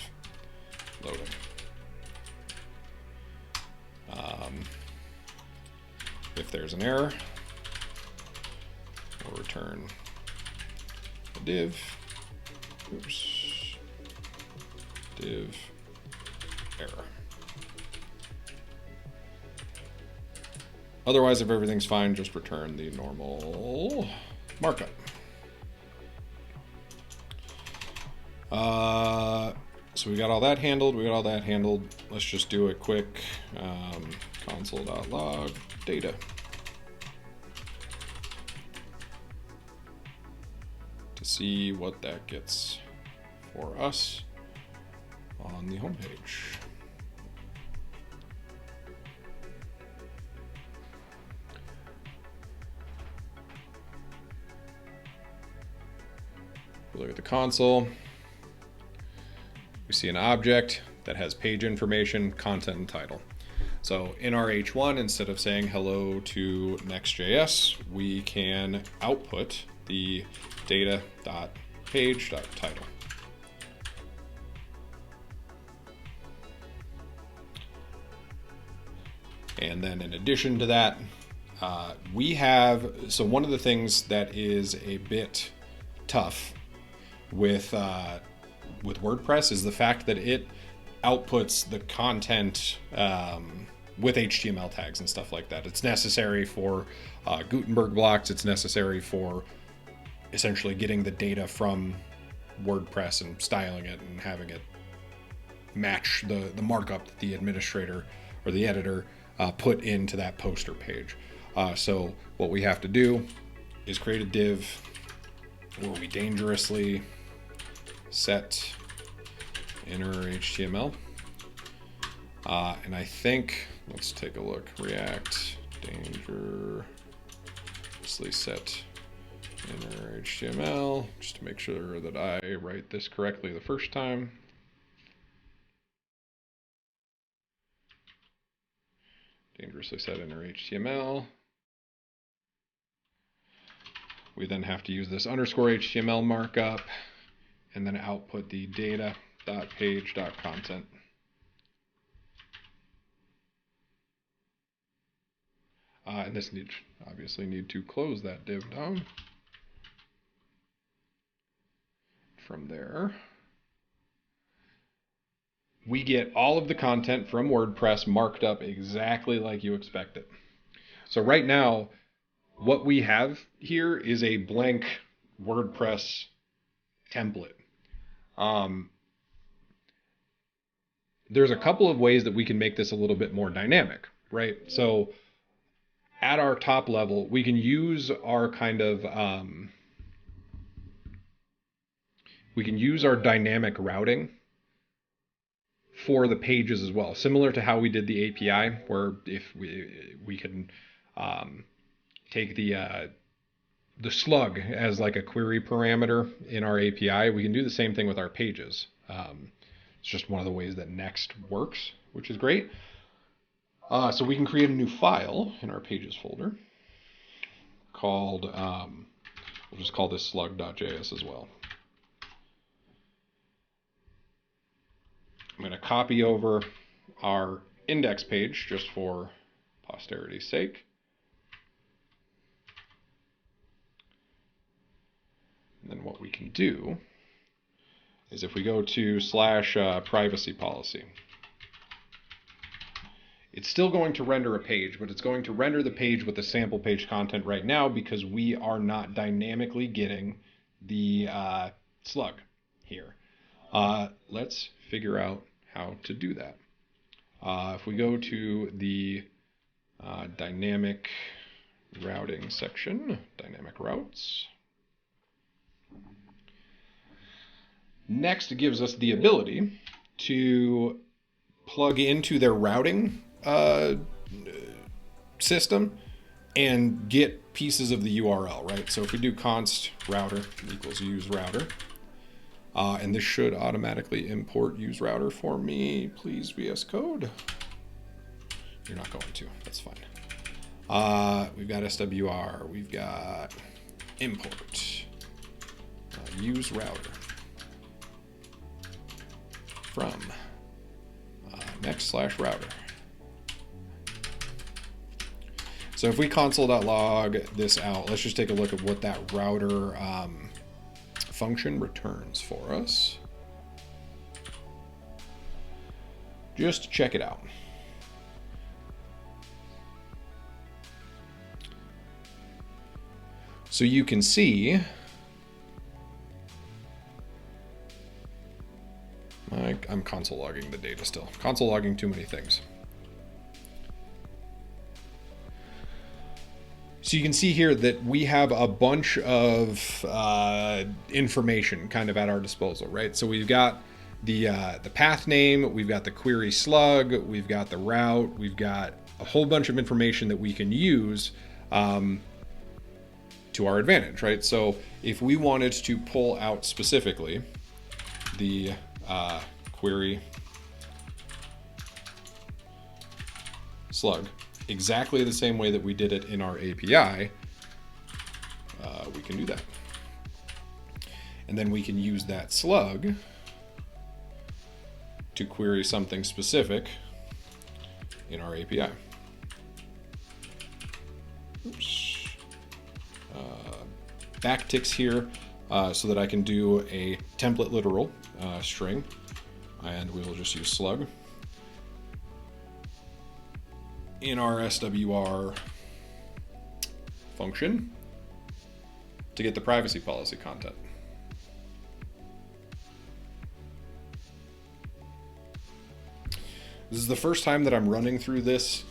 loading. If there's an error, we'll return a div. Oops. Div error. Otherwise, if everything's fine, just return the normal markup. So we got all that handled. Let's just do a quick console.log data to see what that gets for us on the home page. We look at the console. We see an object that has page information, content, and title. So in our H1, instead of saying hello to NextJS, we can output the data.page.title. And then in addition to that, so one of the things that is a bit tough with WordPress is the fact that it outputs the content with HTML tags and stuff like that. It's necessary for Gutenberg blocks. It's necessary for essentially getting the data from WordPress and styling it and having it match the markup that the administrator or the editor put into that poster page. So what we have to do is create a div where we dangerously set inner HTML. And I think, let's take a look, React dangerously set inner HTML, just to make sure that I write this correctly the first time. Dangerously set inner HTML. We then have to use this underscore HTML markup and then output the data.page.content. And this obviously need to close that div down. From there, we get all of the content from WordPress marked up exactly like you expect it. So right now, what we have here is a blank WordPress template. there's a couple of ways that we can make this a little bit more dynamic, right? So at our top level, we can use our kind of we can use our dynamic routing for the pages as well, similar to how we did the API, where if we can take the slug as like a query parameter in our API, we can do the same thing with our pages. It's just one of the ways that Next works, which is great. So we can create a new file in our pages folder called, we'll just call this slug.js as well. I'm going to copy over our index page just for posterity's sake. And then what we can do is if we go to / privacy policy, it's still going to render a page, but it's going to render the page with the sample page content right now because we are not dynamically getting the slug here. Let's figure out how to do that. If we go to the dynamic routing section, dynamic routes, Next gives us the ability to plug into their routing system and get pieces of the URL, right? So if we do const router equals use router, and this should automatically import use router for me, please VS Code. You're not going to, that's fine. We've got SWR, we've got import use router from next/router. So if we console.log this out, let's just take a look at what that router function returns for us. Just check it out. So you can see I'm console logging the data still. Console logging too many things. So you can see here that we have a bunch of information kind of at our disposal, right? So we've got the path name, we've got the query slug, we've got the route, we've got a whole bunch of information that we can use to our advantage, right? So if we wanted to pull out specifically the query slug exactly the same way that we did it in our API, we can do that. And then we can use that slug to query something specific in our API. Oops. Backticks here so that I can do a template literal string, and we will just use slug in our SWR function to get the privacy policy content. This is the first time that I'm running through this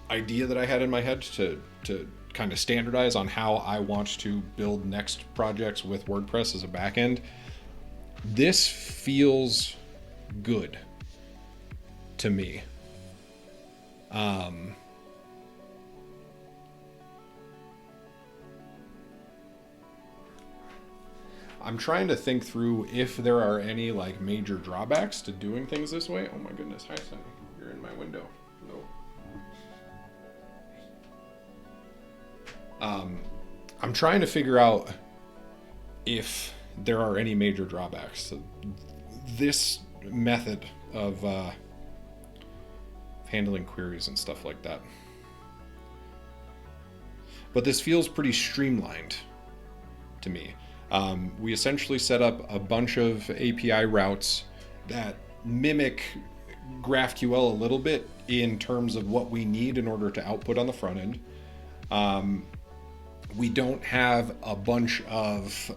idea that I had in my head to kind of standardize on how I want to build next projects with WordPress as a backend. This feels good to me. I'm trying to think through if there are any like major drawbacks to doing things this way. Oh my goodness, hi Sunny, you're in my window. Hello. I'm trying to figure out if there are any major drawbacks to this method of handling queries and stuff like that. But this feels pretty streamlined to me. We essentially set up a bunch of API routes that mimic GraphQL a little bit in terms of what we need in order to output on the front end. We don't have a bunch of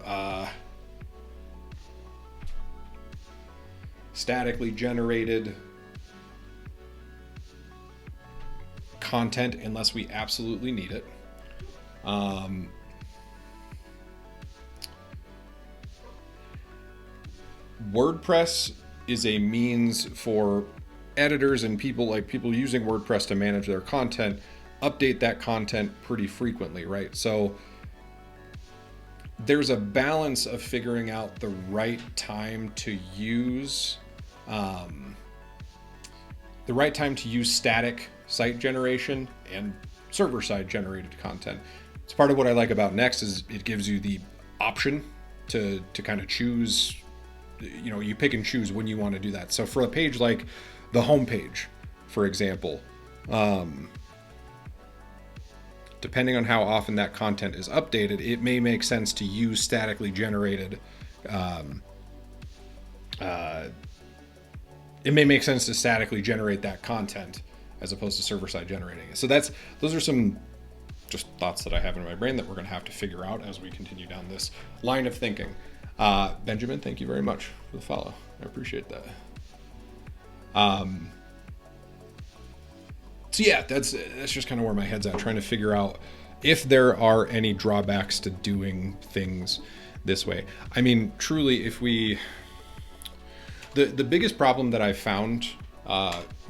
statically generated content unless we absolutely need it. WordPress is a means for editors and people using WordPress to manage their content, update that content pretty frequently, right? So there's a balance of figuring out the right time to use static site generation and server-side generated content. It's part of what I like about Next is it gives you the option to kind of choose. You pick and choose when you want to do that. So for a page like the home page, for example, depending on how often that content is updated, it may make sense to use statically generated. It may make sense to statically generate that content as opposed to server-side generating it. So those are some just thoughts that I have in my brain that we're going to have to figure out as we continue down this line of thinking. Benjamin, thank you very much for the follow. I appreciate that. So yeah, that's just kind of where my head's at, trying to figure out if there are any drawbacks to doing things this way. I mean, truly, the biggest problem that I've found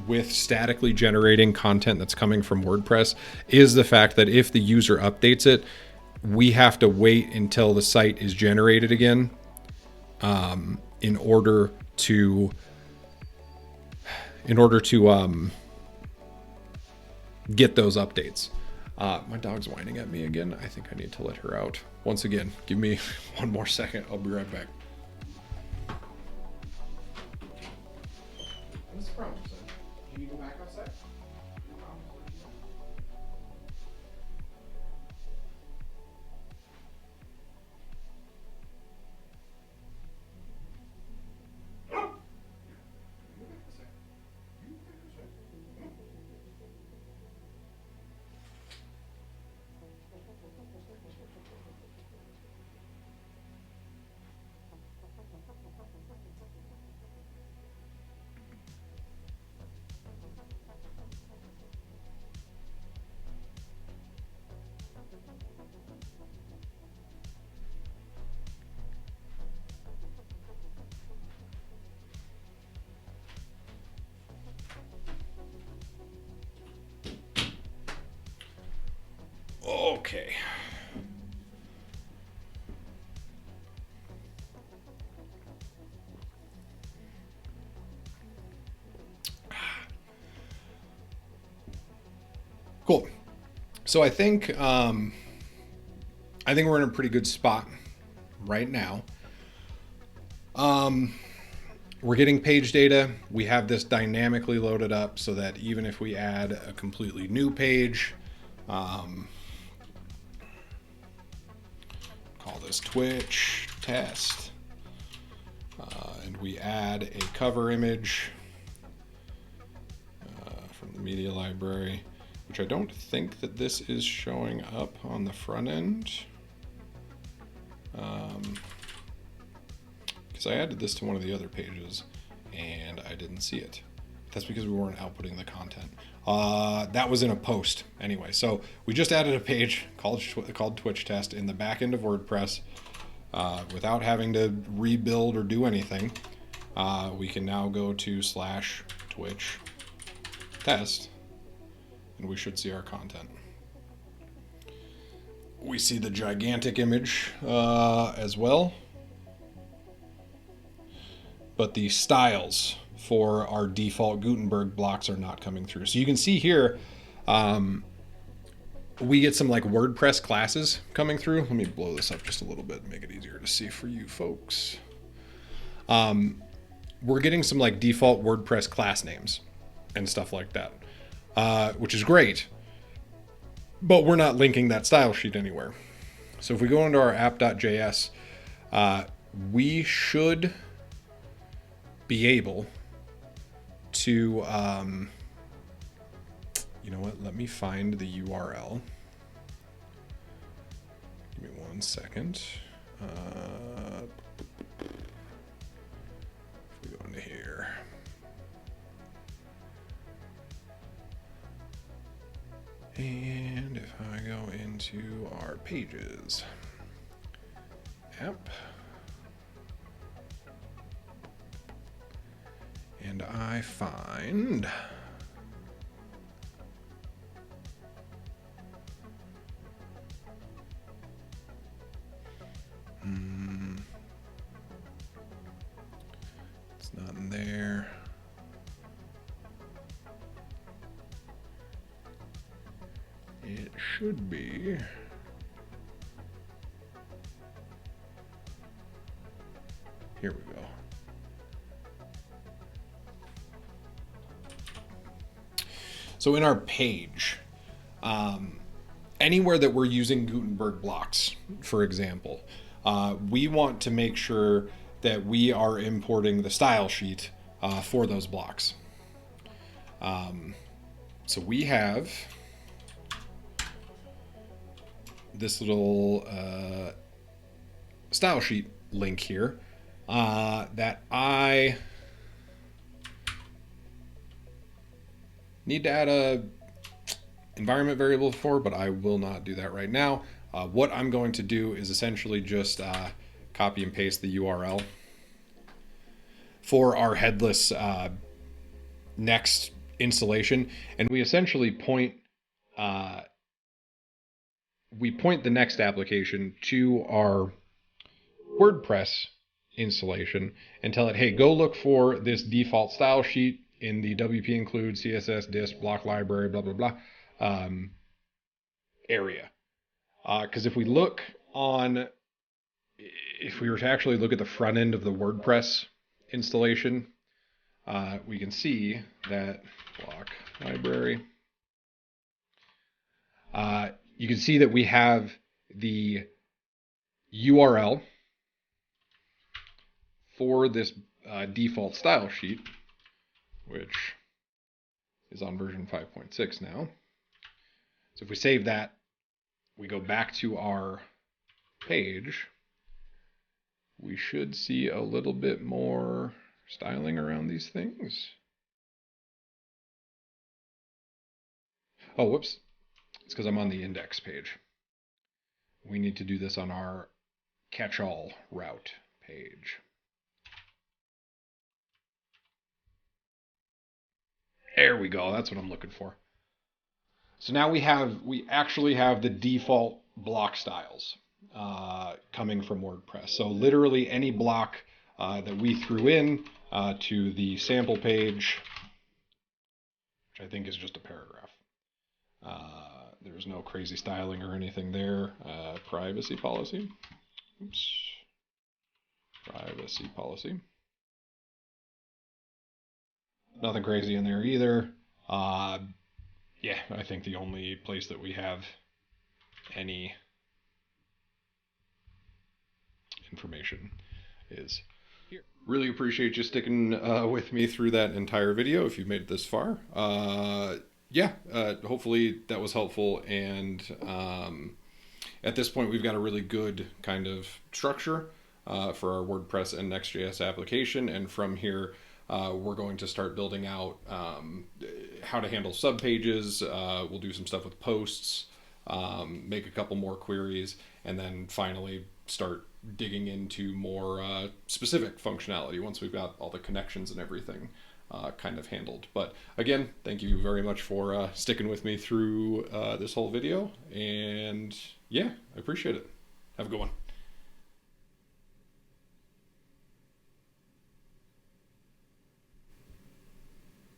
with statically generating content that's coming from WordPress is the fact that if the user updates it, we have to wait until the site is generated again in order to get those updates. My dog's whining at me again. I think I need to let her out. Once again, give me one more second. I'll be right back. What's the problem, son? Can you go back outside? Okay. Cool. So I think we're in a pretty good spot right now. We're getting page data. We have this dynamically loaded up so that even if we add a completely new page, call this Twitch test, and we add a cover image from the media library, which I don't think that this is showing up on the front end. Because I added this to one of the other pages and I didn't see it. That's because we weren't outputting the content. That was in a post anyway. So we just added a page called Twitch test in the back end of WordPress without having to rebuild or do anything. We can now go to /Twitch test and we should see our content. We see the gigantic image as well. But the styles for our default Gutenberg blocks are not coming through. So you can see here, we get some like WordPress classes coming through. Let me blow this up just a little bit and make it easier to see for you folks. We're getting some like default WordPress class names and stuff like that, which is great, but we're not linking that style sheet anywhere. So if we go into our app.js, we should be able to, you know what, let me find the URL. Give me 1 second. If we go into here. to our pages. App. And I find it's not in there. It should be. Here we go. So in our page, anywhere that we're using Gutenberg blocks, for example, we want to make sure that we are importing the style sheet for those blocks. So we have this little style sheet link here that I need to add a environment variable for, but I will not do that right now. What I'm going to do is essentially just copy and paste the URL for our headless next installation, and we essentially point the next application to our WordPress installation and tell it, hey, go look for this default style sheet in the WP include CSS disk block library blah blah blah area. Because if we were to actually look at the front end of the WordPress installation, we can see that block library. You can see that we have the URL for this default style sheet, which is on version 5.6 now. So if we save that, we go back to our page, we should see a little bit more styling around these things. Oh, whoops. It's because I'm on the index page. We need to do this on our catch-all route page. There we go. That's what I'm looking for. So now we actually have the default block styles coming from WordPress. So literally any block that we threw in to the sample page, which I think is just a paragraph. There's no crazy styling or anything there. Privacy policy. Oops. Privacy policy. Nothing crazy in there either. Yeah, I think the only place that we have any information is here. Really appreciate you sticking with me through that entire video if you've made it this far. Yeah, hopefully that was helpful, and at this point we've got a really good kind of structure for our WordPress and NextJS application, and from here we're going to start building out how to handle subpages. We'll do some stuff with posts, make a couple more queries, and then finally start digging into more specific functionality once we've got all the connections and everything kind of handled. But again, thank you very much for sticking with me through this whole video, and yeah, I appreciate it. Have a good one.